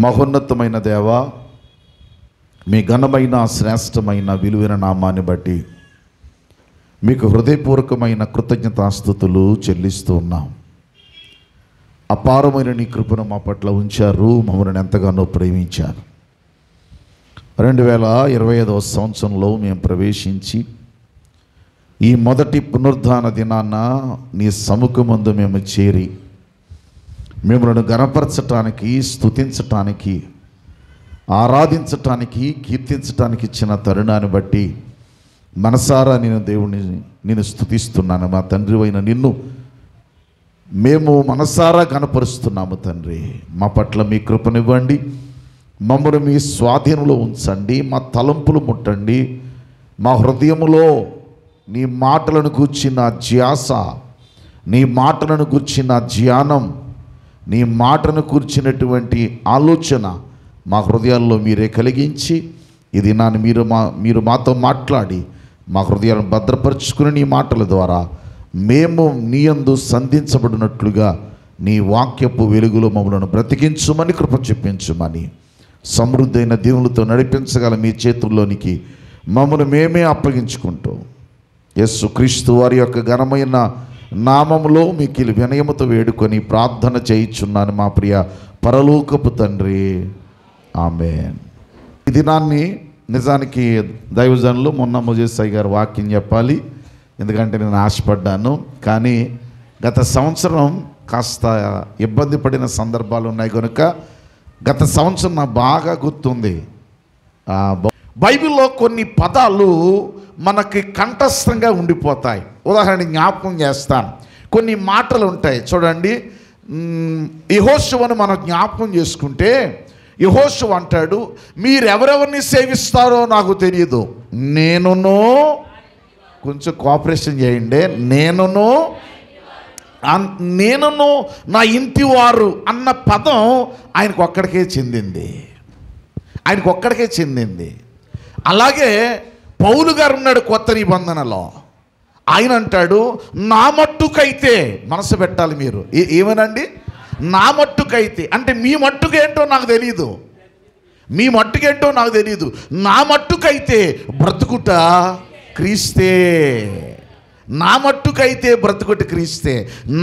మహోన్నతమైన దేవా, మీ ఘనమైన శ్రేష్టమైన విలువైన నామాన్ని బట్టి మీకు హృదయపూర్వకమైన కృతజ్ఞతాస్తుతులు చెల్లిస్తూ ఉన్నాం. అపారమైన నీ కృపను మా పట్ల ఉంచారు, మమ్మల్ని ఎంతగానో ప్రేమించారు. 2025వ సంవత్సరంలో మేము ప్రవేశించి ఈ మొదటి పునరుద్ధాన దినాన నీ సముఖమందు మేము చేరి మిమ్మల్ని గణపరచటానికి, స్తుతించటానికి, ఆరాధించటానికి, కీర్తించటానికి ఇచ్చిన తరుణాన్ని బట్టి మనసారా నేను స్తుతిస్తున్నాను. మా తండ్రి అయిన నిన్ను మేము మనసారా గణపరుస్తున్నాము. తండ్రి, మా పట్ల మీ కృపనివ్వండి, మమ్మల్ని మీ స్వాధీనంలో ఉంచండి, మా తలంపులు ముట్టండి, మా హృదయములో నీ మాటలను గూర్చిన ధ్యాస, నీ మాటలను గూర్చిన ధ్యానం, నీ మాటను కూర్చున్నటువంటి ఆలోచన మా హృదయాల్లో మీరే కలిగించి ఇది నాన్న మీరు మాతో మాట్లాడి మా హృదయాలను భద్రపరుచుకుని నీ మాటల ద్వారా మేము నీ యందు సంధించబడినట్లుగా నీ వాక్యపు వెలుగులో మమ్మల్ని బ్రతికించుమని, కృప చూపించుమని, సమృద్ధైన దేవునితో నడిపించగల మీ చేతుల్లోనికి మమ్మల్ని మేమే అప్పగించుకుంటూ యేసుక్రీస్తు వారి యొక్క ఘనమైన నామములో మీకు వినయముతో వేడుకొని ప్రార్థన చేయించున్నాను మా ప్రియ పరలోకపు తండ్రి, ఆమేన్. ఈ దినాన్ని నిజానికి దైవజనులు మొన్న మోజేసాయి గారు వాక్యం చెప్పాలి, ఎందుకంటే నేను ఆశపడ్డాను. కానీ గత సంవత్సరం కాస్త ఇబ్బంది పడిన సందర్భాలు ఉన్నాయి కనుక గత సంవత్సరం నాకు బాగా గుర్తుంది. బైబిల్లో కొన్ని పదాలు మనకి కంఠస్థంగా ఉండిపోతాయి. ఉదాహరణ జ్ఞాపకం చేస్తాను. కొన్ని మాటలు ఉంటాయి చూడండి. యెహోషువను మనం జ్ఞాపకం చేసుకుంటే యెహోషువ అంటాడు, మీరెవరెవరిని సేవిస్తారో నాకు తెలియదు, నేనును, కొంచెం కోఆపరేషన్ చేయండి, నేనును నా ఇంటి వారు అన్న పదం ఆయనకు ఒక్కడికే చెందింది. అలాగే పౌలు గారు ఉన్నాడు కొత్త నిబంధనలో. ఆయన అంటాడు, నా మట్టుకైతే, మనసు పెట్టాలి మీరు, ఏమనండి, నా మట్టుకైతే అంటే మీ మట్టుకేంటో నాకు తెలీదు, నా మట్టుకైతే బ్రతుకుట క్రీస్తే, నా మట్టుకైతే బ్రతుకుట క్రీస్తే,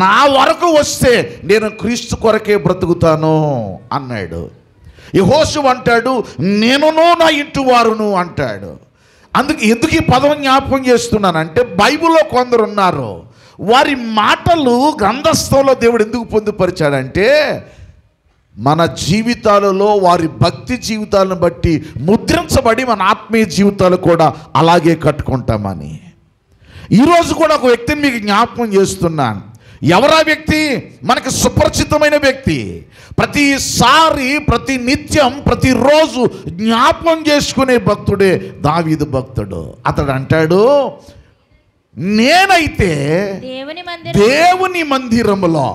నా వరకు వస్తే నేను క్రీస్తు కొరకే బ్రతుకుతాను అన్నాడు. యెహోషువ అంటాడు, నేనును నా ఇంటి వారును అంటాడు. ఎందుకు ఈ పదం జ్ఞాపకం చేస్తున్నానంటే బైబిల్లో కొందరు ఉన్నారు, వారి మాటలు గ్రంథస్థంలో దేవుడు ఎందుకు పొందుపరిచాడంటే మన జీవితాలలో వారి భక్తి జీవితాలను బట్టి ముద్రించబడి మన ఆత్మీయ జీవితాలు కూడా అలాగే కట్టుకుంటామని. ఈరోజు కూడా ఒక వ్యక్తిని మీకు జ్ఞాపకం చేస్తున్నాను. ఎవరా వ్యక్తి? మనకు సుపరిచితమైన వ్యక్తి. ప్రతిసారి, ప్రతి నిత్యం, ప్రతిరోజు జ్ఞాపకం చేసుకునే భక్తుడే దావీదు భక్తుడు. అతడు అంటాడు, నేనైతే దేవుని మందిరములో,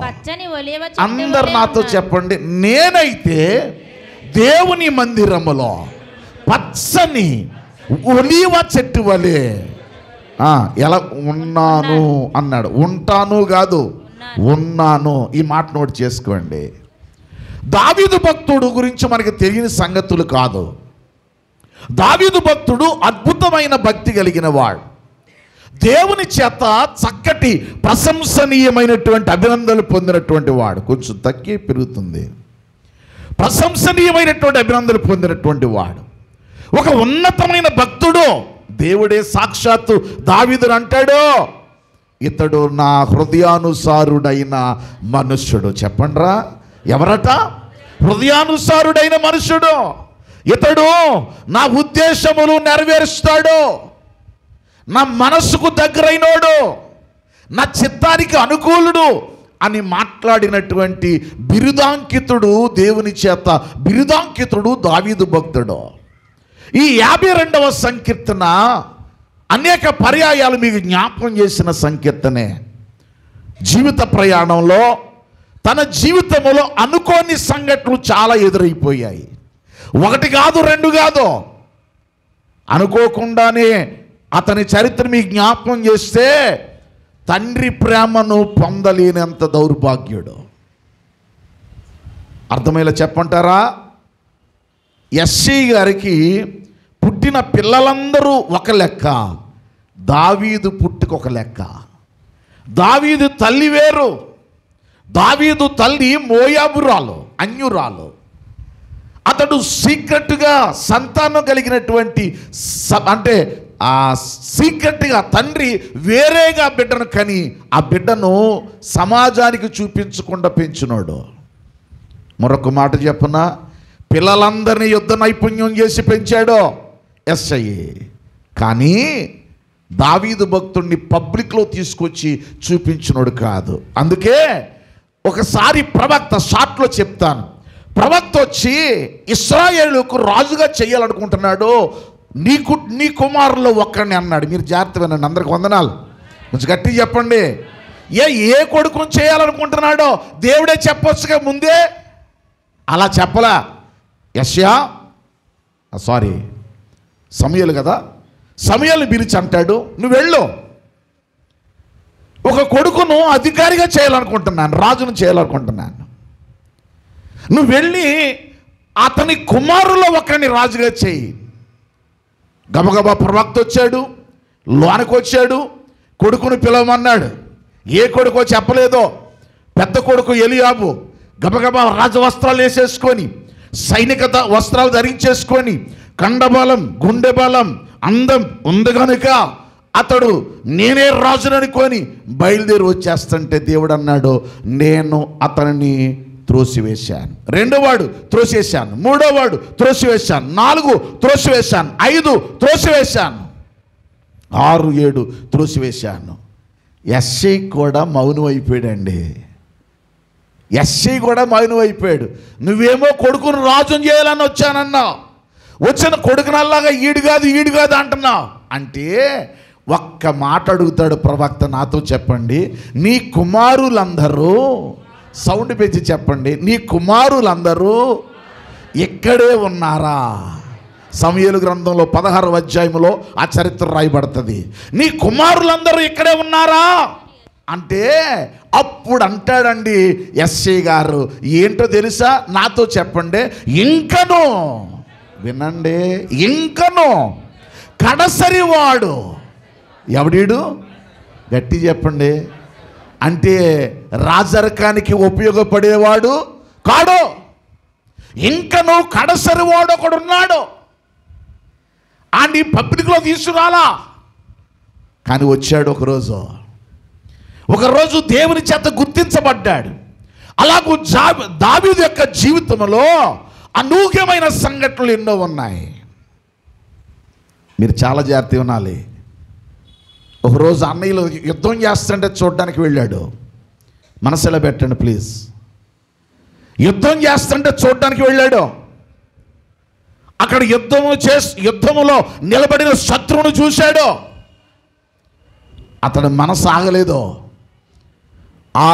అందరు నాతో చెప్పండి, నేనైతే దేవుని మందిరములో పచ్చని ఒలీవ చెట్టు వలె ఎలా ఉన్నాను అన్నాడు. ఉంటాను కాదు, ఉన్నాను. ఈ మాట నోట్ చేసుకోండి. దావీదు భక్తుడు గురించి మనకి తెలియని సంగతులు కాదు. దావీదు భక్తుడు అద్భుతమైన భక్తి కలిగిన వాడు, దేవుని చేత చక్కటి ప్రశంసనీయమైనటువంటి అభినందనలు పొందినటువంటి వాడు. కొంచెం తగ్గి పెరుగుతుంది. ప్రశంసనీయమైనటువంటి అభినందనలు పొందినటువంటి వాడు, ఒక ఉన్నతమైన భక్తుడు. దేవుడే సాక్షాత్తు దావీదును అంటాడు, ఇతడు నా హృదయానుసారుడైన మనుష్యుడు. చెప్పండ్రా, ఎవరట? హృదయానుసారుడైన మనుష్యుడు. ఇతడు నా ఉద్దేశములు నెరవేరుస్తాడు, నా మనస్సుకు దగ్గరైనోడు, నా చిత్తానికి అనుకూలుడు అని మాట్లాడినటువంటి బిరుదాంకితుడు, దేవుని చేత బిరుదాంకితుడు దావీదు భక్తుడు. ఈ 52వ సంకీర్తన అనేక పర్యాయాలు మీకు జ్ఞాపకం చేసిన సంకీర్తనే. జీవిత ప్రయాణంలో తన జీవితంలో అనుకోని సంఘటనలు చాలా ఎదురైపోయాయి. ఒకటి కాదు, రెండు కాదు. అనుకోకుండానే అతని చరిత్ర మీకు జ్ఞాపకం చేస్తే తండ్రి ప్రేమను పొందలేనంత దౌర్భాగ్యుడు. అర్థమయ్యేలా చెప్పంటారా? యెష్షయి గారికి పుట్టిన పిల్లలందరూ ఒక లెక్క, దావీదు పుట్టుక ఒక లెక్క. దావీదు తల్లి వేరు. దావీదు తల్లి మోయాబురాలు, అన్యురాలు. అతడు సీక్రెట్గా సంతానం కలిగినటువంటి అంటే సీక్రెట్గా తండ్రి వేరేగా బిడ్డను కని ఆ బిడ్డను సమాజానికి చూపించకుండా పెంచినాడు. మరొక మాట చెప్పనా, పిల్లలందరినీ యుద్ధ నైపుణ్యం చేసి పెంచాడు యెష్షయి. కానీ దావీదు భక్తుడిని పబ్లిక్లో తీసుకొచ్చి చూపించినోడు కాదు. అందుకే ఒకసారి ప్రవక్త, షార్ట్లో చెప్తాను, ప్రవక్త వచ్చి ఇశ్రాయేలుకు రాజుగా చేయాలనుకుంటున్నాడు, నీ కుమారులో ఒక్కడిని అన్నాడు. మీరు జాగ్రత్త వినండి, అందరికి వందనాలు. కొంచెం గట్టిగా చెప్పండి. ఏ కొడుకును చేయాలనుకుంటున్నాడో దేవుడే చెప్పొచ్చుగా ముందే. అలా చెప్పలా. సమూయేలు కదా, సమూయేలుని పిలిచి అంటాడు, నువ్వు వెళ్ళు, ఒక కొడుకును అధికారిగా చేయాలనుకుంటున్నాను, రాజును చేయాలనుకుంటున్నాను, నువ్వు వెళ్ళి అతని కుమారులో ఒకరిని రాజుగా చేయి. గబగబా ప్రవక్త వచ్చాడు, లోనికి వచ్చాడు, కొడుకును పిలవమన్నాడు. ఏ కొడుకో చెప్పలేదో. పెద్ద కొడుకు ఎలియాబు గబగబా రాజవస్త్రాలు వేసేసుకొని, సైనిక వస్త్రాలు ధరించేసుకొని, కండబలం, గుండె బలం, అందం ఉంది కనుక అతడు నేనే రాజుననుకొని బయలుదేరి వచ్చేస్తుంటే దేవుడు అన్నాడు, నేను అతనిని త్రోసివేశాను. రెండోవాడు త్రోసివేశాను, మూడోవాడు త్రోసివేశాను, 4 త్రోసివేశాను, 5 త్రోసివేశాను, 6, 7 త్రోసివేశాను. యెష్షయి కూడా మౌనం అయిపోయాడండి. యెష్షయి కూడా మౌనం అయిపోయాడు. నువ్వేమో కొడుకును రాజుని చేయాలని వచ్చానన్నావు, వచ్చిన కొడుకునల్లాగా ఈడు కాదు అంటున్నావు. అంటే ఒక్క మాట అడుగుతాడు ప్రవక్త, నాతో చెప్పండి, నీ కుమారులందరూ, సౌండ్ పెంచి చెప్పండి, నీ కుమారులందరూ ఇక్కడే ఉన్నారా? సమూయేలు గ్రంథంలో 16వ అధ్యాయంలో ఆ చరిత్ర రాయబడుతుంది. నీ కుమారులందరూ ఇక్కడే ఉన్నారా అంటే అప్పుడు అంటాడండి యెష్షయి గారు, ఏంటో తెలుసా, నాతో చెప్పండి, ఇంకను వినండి, ఇంకను కడసరివాడు ఎవడీడు? గట్టి చెప్పండి. అంటే రాజరికానికి ఉపయోగపడేవాడు కాడు, ఇంకను కడసరివాడు ఒకడున్నాడు. ఆండి పబ్లిక్లో తీసుకురాలా, కానీ వచ్చాడు ఒకరోజు దేవుని చేత గుర్తించబడ్డాడు. అలాగూ దావీదు యొక్క జీవితంలో అనూహ్యమైన సంఘటనలు ఎన్నో ఉన్నాయి. మీరు చాలా జాగ్రత్తగా వినాలి. ఒకరోజు అన్నయ్యలు యుద్ధం చేస్తుంటే చూడడానికి వెళ్ళాడు. మనసులో పెట్టండి ప్లీజ్. యుద్ధం చేస్తుంటే చూడడానికి వెళ్ళాడు. అక్కడ యుద్ధములో నిలబడిన శత్రువును చూశాడు. అతని మనసు ఆగలేదు. ఆ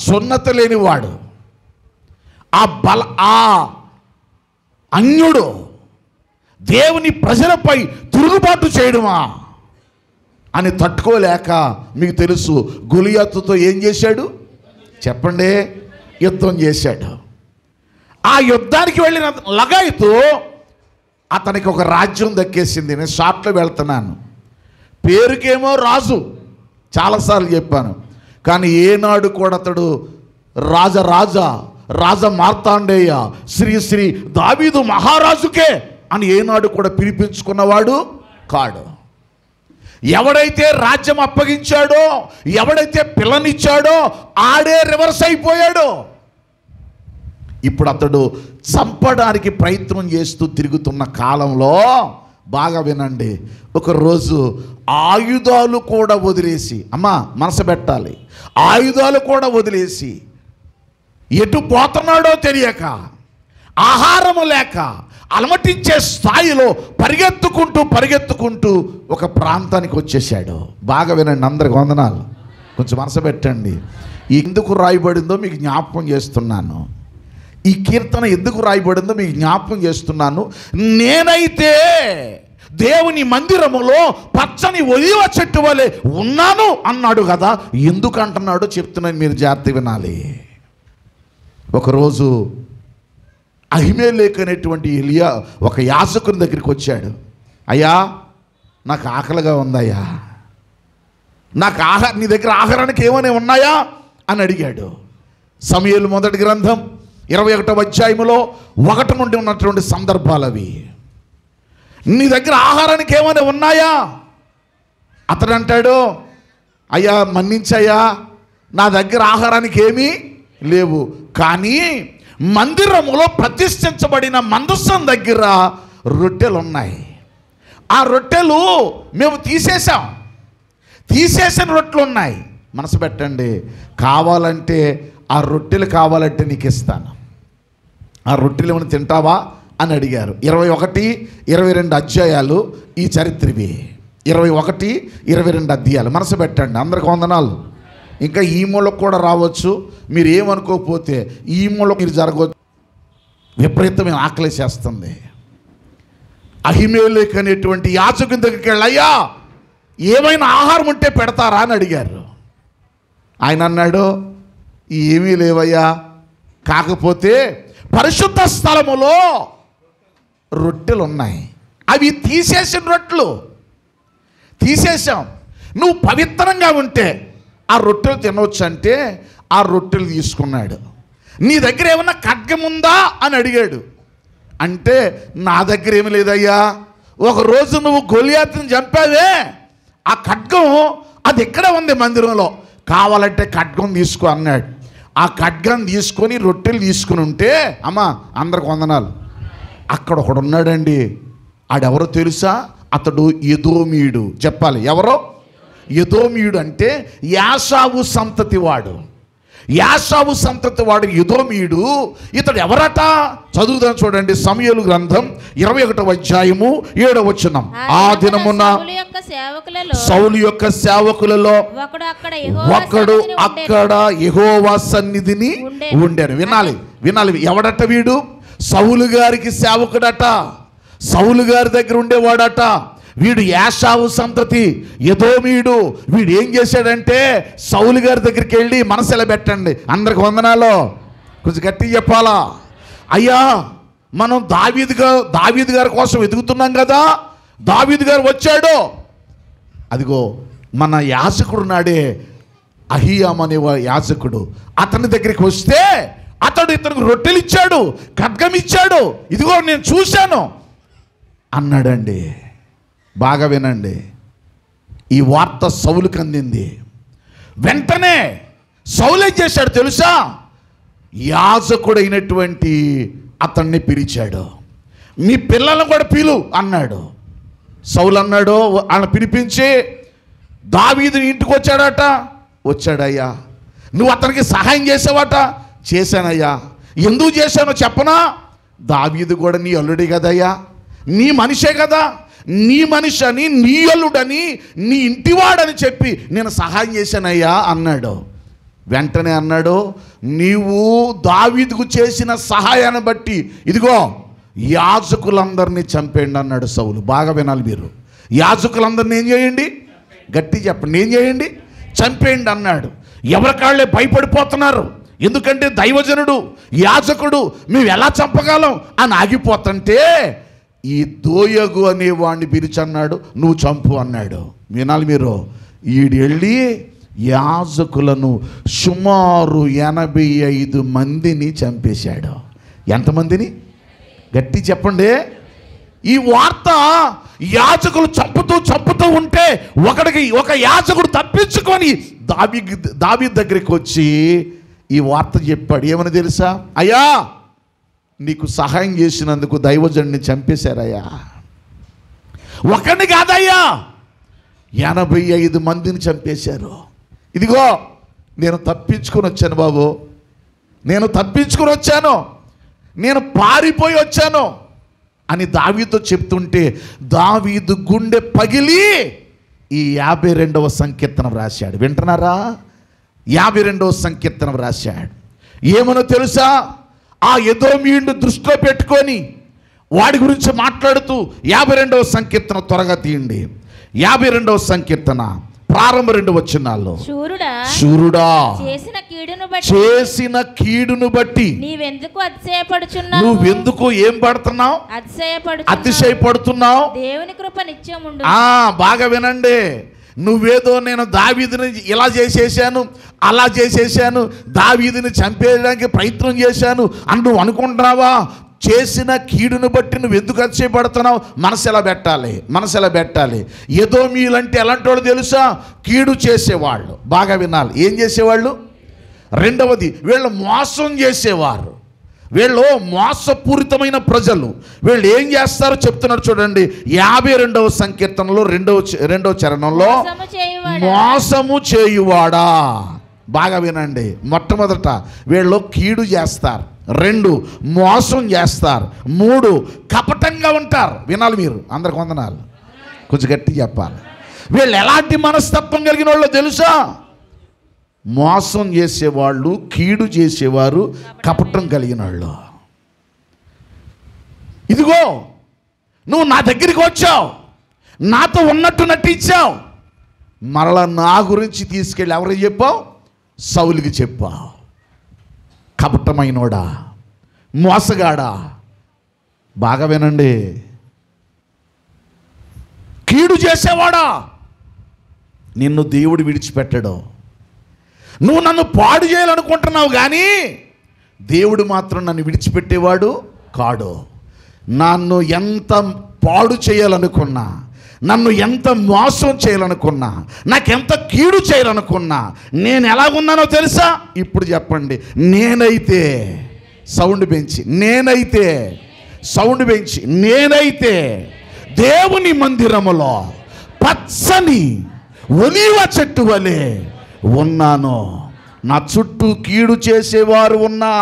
సున్నత లేనివాడు, ఆ అన్యుడు దేవుని ప్రజలపై తిరుగుబాటు చేయడమా అని తట్టుకోలేక, మీకు తెలుసు గొలియాతుతో ఏం చేశాడు చెప్పండి, యుద్ధం చేశాడు. ఆ యుద్ధానికి వెళ్ళిన లగాయతు అతనికి ఒక రాజ్యం దక్కేసింది. నేను షార్ట్లో వెళ్తున్నాను. పేరుకేమో రాజు, చాలాసార్లు చెప్పాను, కానీ ఏనాడు కూడా అతడు రాజ మార్తాండేయ శ్రీ దావీదు మహారాజుకే అని ఏనాడు కూడా పిలిపించుకున్నవాడు కాడు. ఎవడైతే రాజ్యం అప్పగించాడో, ఎవడైతే పిల్లనిచ్చాడో ఆడే రివర్స్ అయిపోయాడు. ఇప్పుడు అతడు చంపడానికి ప్రయత్నం చేస్తూ తిరుగుతున్న కాలంలో, బాగా వినండి, ఒకరోజు ఆయుధాలు కూడా వదిలేసి, అమ్మా మనసు పెట్టాలి, ఆయుధాలు కూడా వదిలేసి ఎటు పోతున్నాడో తెలియక, ఆహారము లేక అలమటించే స్థాయిలో పరిగెత్తుకుంటూ ఒక ప్రాంతానికి వచ్చేసాడు. బాగా వినండి, అందరికి వందనాలు. కొంచెం మనసు పెట్టండి. ఎందుకు రాయబడిందో మీకు జ్ఞాపకం చేస్తున్నాను. ఈ కీర్తన ఎందుకు రాయబడిందో మీకు జ్ఞాపకం చేస్తున్నాను. నేనైతే దేవుని మందిరములో పచ్చని ఒలివ చెట్టు వలె ఉన్నాను అన్నాడు కదా. ఎందుకు అంటున్నాడో చెప్తున్నాను, మీరు జాగ్రత్త వినాలి. ఒకరోజు అహిమేలెకు అనేటువంటి ఎలియా ఒక యాజకుని దగ్గరికి వచ్చాడు. అయ్యా, నాకు ఆకలిగా ఉందయ్యా, నాకు నీ దగ్గర ఆహారానికి ఏమైనా ఉన్నాయా అని అడిగాడు. సమూయేలు మొదటి గ్రంథం 21వ అధ్యాయములో 1 నుండి ఉన్నటువంటి సందర్భాలు అవి. నీ దగ్గర ఆహారానికి ఏమైనా ఉన్నాయా? అతడు అంటాడు, అయ్యా మన్నించయ్యా, నా దగ్గర ఆహారానికి ఏమీ లేవు, కానీ మందిరములో ప్రతిష్ఠించబడిన మందసం దగ్గర రొట్టెలు ఉన్నాయి. ఆ రొట్టెలు మేము తీసేసిన రొట్టెలు ఉన్నాయి. మనసు పెట్టండి, కావాలంటే ఆ రొట్టెలు కావాలంటే నీకు ఇస్తాను, ఆ రొట్టెలు ఏమైనా తింటావా అని అడిగారు. 21, 22 అధ్యాయాలు ఈ చరిత్రవి. 21, 22 అధ్యాయాలు. మనసు పెట్టండి. అందరికి వందనాలు. ఇంకా ఈ మూలకు కూడా రావచ్చు, మీరు ఏమనుకోకపోతే ఈ మూలకు మీరు జరగవచ్చు. విపరీతమైన ఆకలేసేస్తుంది. అహిమేలెకు అనేటువంటి యాజకుని దగ్గరికి వెళ్ళి, అయ్యా ఏమైనా ఆహారం ఉంటే పెడతారా అని అడిగారు. ఆయన అన్నాడు, ఏమీ లేవయ్యా, కాకపోతే పరిశుద్ధ స్థలములో రొట్టెలు ఉన్నాయి, అవి తీసేసిన రొట్టెలు తీసేసాం, నువ్వు పవిత్రంగా ఉంటే ఆ రొట్టెలు తినవచ్చు అంటే ఆ రొట్టెలు తీసుకున్నాడు. నీ దగ్గర ఏమన్నా ఖడ్గం ఉందా అని అడిగాడు. అంటే నా దగ్గర ఏమి లేదయ్యా, ఒకరోజు నువ్వు గొలియాతుని చంపావే, ఆ ఖడ్గం అది ఎక్కడ ఉంది మందిరంలో, కావాలంటే ఖడ్గం తీసుకో అన్నాడు. ఆ ఖడ్గం తీసుకొని రొట్టెలు తీసుకుని ఉంటే, అమ్మా అందరికి వందనాలు, అక్కడ ఒకడు ఉన్నాడండి. ఆడెవరో తెలుసా? అతడు ఎదోమీయుడు. చెప్పాలి, ఎవరో? ఎదోమీయుడు అంటే యాషావు సంతతి వాడు. యాషావు సంతతి వాడు ఎదోమీయుడు. ఇతడు ఎవరట? చదువుదాం చూడండి. సమూయేలు గ్రంథం 21వ అధ్యాయము 7వ వచనం. ఆ దినమున సౌలు యొక్క సేవకులలో ఒకడు అక్కడ యెహోవా సన్నిధిని ఉండెను. వినాలి. ఎవడట వీడు? సౌలు గారికి సేవకుడట, సౌలు గారి దగ్గర ఉండేవాడట. వీడు యాషావు సంతతి, ఎదోమీయుడు. వీడు ఏం చేశాడంటే సౌలు గారి దగ్గరికి వెళ్ళి, మనసు ఎలా పెట్టండి, అందరికి వందనాలు, కొంచెం గట్టిగా చెప్పాలా, అయ్యా మనం దావీదు గారి కోసం వెతుకుతున్నాం కదా, దావీదు గారు వచ్చాడు, అదిగో మన యాజకుడు నాడే అహియామ్ అనే యాజకుడు, అతని దగ్గరికి వస్తే అతడు ఇతనికి రొట్టెలు ఇచ్చాడు, ఖడ్గం ఇచ్చాడు, ఇదిగో నేను చూశాను అన్నాడండి. బాగా వినండి, ఈ వార్త సౌలుకి అందింది. వెంటనే సౌలు ఏం చేశాడు తెలుసా? యాజకుడైనటువంటి అతన్ని పిలిచాడు. మీ పిల్లలను కూడా పిలు అన్నాడు. సౌలు అన్నాడు, ఆయన పిలిపించి, దావీదు ఇంటికి వచ్చాడట. వచ్చాడయ్యా. నువ్వు అతనికి సహాయం చేసావట. చేశానయ్యా. ఎందుకు చేశానో చెప్పనా? దావీదు కూడా నీ అల్లుడే కదయ్యా, నీ మనిషే కదా, నీ మనిషి అని, నీ అల్లుడని, నీ ఇంటివాడని చెప్పి నేను సహాయం చేశానయ్యా అన్నాడు. వెంటనే అన్నాడు, నీవు దావీదుకు చేసిన సహాయాన్ని బట్టి ఇదిగో యాజకులందరినీ చంపేయండి అన్నాడు సౌలు. బాగా వినాలి మీరు. యాజకులందరినీ ఏం చేయండి? గట్టి చెప్పండి, ఏం చేయండి? చంపేయండి అన్నాడు. ఎవరికాళ్ళే భయపడిపోతున్నారు. ఎందుకంటే దైవజనుడు, యాజకుడు, మేము ఎలా చంపగలం అని ఆగిపోతుంటే ఈ దోయగు అనేవాడిని పిలిచన్నాడు, నువ్వు చంపు అన్నాడు. వినాలి మీరు. ఈడు వెళ్ళి యాజకులను సుమారు 85 మందిని చంపేశాడు. ఎంతమందిని? గట్టి చెప్పండి. ఈ వార్త యాజకులు చంపుతూ ఉంటే ఒక యాజకుడు తప్పించుకొని దావీదు దగ్గరికి వచ్చి ఈ వార్త చెప్పాడు. ఏమని తెలుసా? అయ్యా నీకు సహాయం చేసినందుకు దైవజనుడిని చంపేశారయ్యా. ఒకరిని కాదయ్యా, 85 మందిని చంపేశారు. ఇదిగో నేను తప్పించుకొని వచ్చాను బాబు, నేను తప్పించుకొని వచ్చాను, నేను పారిపోయి వచ్చాను అని దావీదుతో చెప్తుంటే దావీదు గుండె పగిలి ఈ 52వ సంకీర్తనం రాశాడు. వింటున్నారా? 52వ సంకీర్తనం రాశాడు. ఏమనో తెలుసా? ఆ ఎదోమీయుడిని దృష్టిలో పెట్టుకొని వాడి గురించి మాట్లాడుతూ 52వ సంకీర్తన త్వరగా తీయండి. 52వ సంకీర్తన ప్రారంభ 2 వచనాల్లో, శూరుడా చేసిన కీడును బట్టి నీవెందుకు అతిశయపడుచున్నావు? నువ్వెందుకు ఏం పడుతున్నావు? అతిశయపడుతున్నావు. దేవుని కృప నిత్యం ఉండు. బాగా వినండి. నువ్వేదో నేను దావీదుని ఇలా చేసేసాను, అలా చేసేసాను, దావీదుని చంపేయడానికి ప్రయత్నం చేశాను అని నువ్వు అనుకుంటున్నావా? చేసిన కీడును బట్టి నువ్వు ఎందుకు అతిశయపడుతున్నావు? మనసు ఎలా పెట్టాలి? ఏదో మీలంటే ఎలాంటి వాళ్ళు తెలుసా? కీడు చేసేవాళ్ళు. బాగా వినాలి. ఏం చేసేవాళ్ళు? రెండవది, వీళ్ళు మోసం చేసేవారు. వీళ్ళు మోసపూరితమైన ప్రజలు. వీళ్ళు ఏం చేస్తారో చెప్తున్నారు చూడండి. 52వ సంకీర్తనలో 2వ చరణంలో, మోసము చేయువాడా. బాగా వినండి. మొట్టమొదట వీళ్ళు కీడు చేస్తారు, 2 మోసం చేస్తారు, 3 కపటంగా ఉంటారు. వినాలి మీరు. అందరికి వందనాలు. కొంచెం గట్టి చెప్పాలి. వీళ్ళు ఎలాంటి మనస్తత్వం కలిగిన వాళ్ళు తెలుసా? మోసం చేసేవాళ్ళు, కీడు చేసేవారు, కపటం కలిగిన వాళ్ళు. ఇదిగో నువ్వు నా దగ్గరికి వచ్చావు, నాతో ఉన్నట్టు నటించావు, మరలా నా గురించి తీసుకెళ్ళి ఎవరికి చెప్పావు? సౌలుకి చెప్పావు. కపటమైనోడా, మోసగాడా. బాగా వినండి. కీడు చేసేవాడా, నిన్ను దేవుడు విడిచిపెట్టడు. నువ్వు నన్ను పాడు చేయాలనుకుంటున్నావు కానీ దేవుడు మాత్రం నన్ను విడిచిపెట్టేవాడు కాడు. నన్ను ఎంత పాడు చేయాలనుకున్నా, నన్ను ఎంత మోసం చేయాలనుకున్నా, నాకెంత కీడు చేయాలనుకున్నా, నేను ఎలాగున్నానో తెలుసా? ఇప్పుడు చెప్పండి. నేనైతే సౌండ్ పెంచి దేవుని మందిరములో పచ్చని ఒలీవ చెట్టు వలె ఉన్నాను. నా చుట్టూ కీడు చేసేవారు ఉన్నా,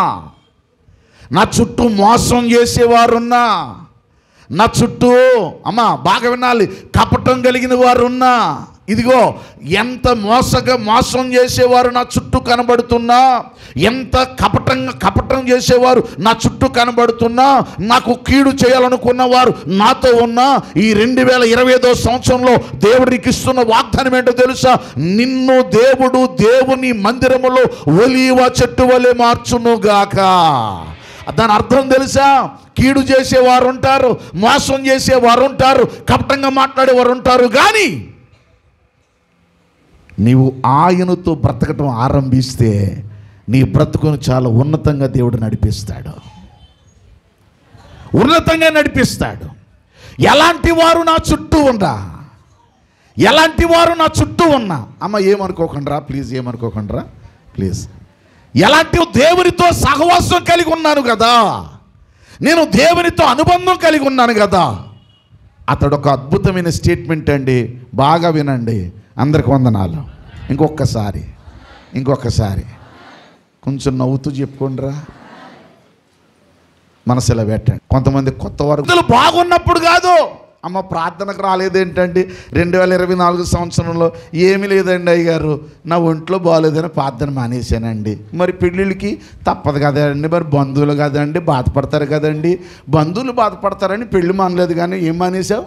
నా చుట్టూ మోసం చేసేవారున్నా, నా చుట్టూ బాగా వినాలి, కపటం కలిగిన వారు ఉన్నా, ఇదిగో ఎంత మోసం చేసేవారు నా చుట్టూ కనబడుతున్నా, ఎంత కపటం చేసేవారు నా చుట్టూ కనబడుతున్నా, నాకు కీడు చేయాలనుకున్న వారు నాతో ఉన్నా, ఈ 2025వ సంవత్సరంలో దేవుడికి ఇస్తున్న వాగ్దానం ఏంటో తెలుసా? నిన్ను దేవుడు దేవుని మందిరములో ఒలీవ చెట్టు వలె మార్చునుగాక. దాని అర్థం తెలుసా? కీడు చేసేవారు ఉంటారు, మోసం చేసేవారు ఉంటారు, కపటంగా మాట్లాడేవారు ఉంటారు, కానీ నీవు ఆయనతో బ్రతకటం ఆరంభిస్తే నీ బ్రతుకును చాలా ఉన్నతంగా దేవుడు నడిపిస్తాడు. ఎలాంటి వారు నా చుట్టూ ఉన్నా, ఏమనుకోకుండా ప్లీజ్. ఎలాంటి దేవునితో సహవాసం కలిగి ఉన్నాను కదా, నేను దేవునితో అనుబంధం కలిగి ఉన్నాను కదా. అతడు ఒక అద్భుతమైన స్టేట్మెంట్ అండి. బాగా వినండి. అందరికి వందనాలు. ఇంకొకసారి కొంచెం నవ్వుతూ చెప్పుకోండిరా. మనసులో పెట్టండి. కొంతమంది కొత్త వారు బాగున్నప్పుడు కాదు, ప్రార్థనకు రాలేదేంటండి 2024 సంవత్సరంలో? ఏమీ లేదండి అయ్యగారు, నా ఒంట్లో బాగోలేదని ప్రార్థన మానేశానండి. మరి పెళ్ళిళ్ళకి తప్పదు కదండి, మరి బంధువులు కదండి బాధపడతారు కదండి. బంధువులు బాధపడతారని పెళ్ళి మానలేదు, కానీ ఏం మానేశావు?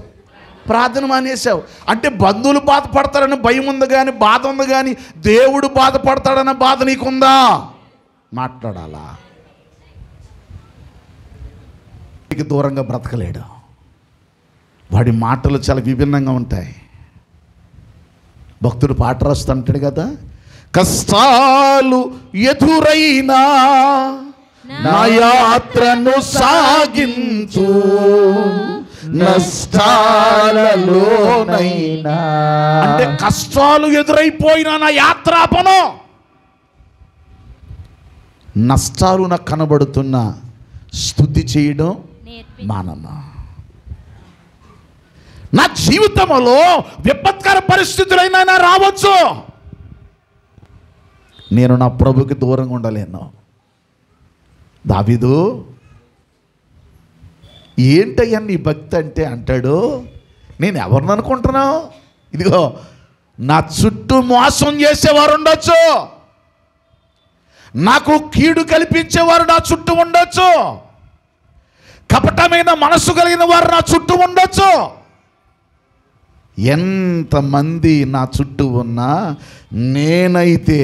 ప్రార్థన మానేశావు. అంటే బంధువులు బాధపడతారని భయం ఉంది కానీ, బాధ ఉంది కానీ, దేవుడు బాధపడతాడన్న బాధ నీకుందా? మాట్లాడాలా? దూరంగా బ్రతకలేడు. వాడి మాటలు చాలా విభిన్నంగా ఉంటాయి. భక్తుడు పాట రాస్తుంటాడు కదా, కష్టాలు ఎదురైనా నా యాత్రను సాగించు, నష్టాలలోనైనా. అంటే కష్టాలు ఎదురైపోయినా నా యాత్ర ఆపను. నష్టాలు నాకు కనబడుతున్న స్తుతి చేయడం మానను. నా జీవితంలో విపత్కర పరిస్థితులైనా రావచ్చు, నేను నా ప్రభుకి దూరంగా ఉండలేను. దావీదు ఏంటయ్యా నీ భక్తి అంటే అంటాడు, నేను ఎవరిని అనుకుంటున్నావు? ఇదిగో నా చుట్టూ మోసం చేసేవారు ఉండొచ్చు, నాకు కీడు కల్పించేవారు నా చుట్టూ ఉండొచ్చు, కపటమైన మనసు కలిగిన వారు నా చుట్టూ ఉండొచ్చు, ఎంతమంది నా చుట్టూ ఉన్నా నేనైతే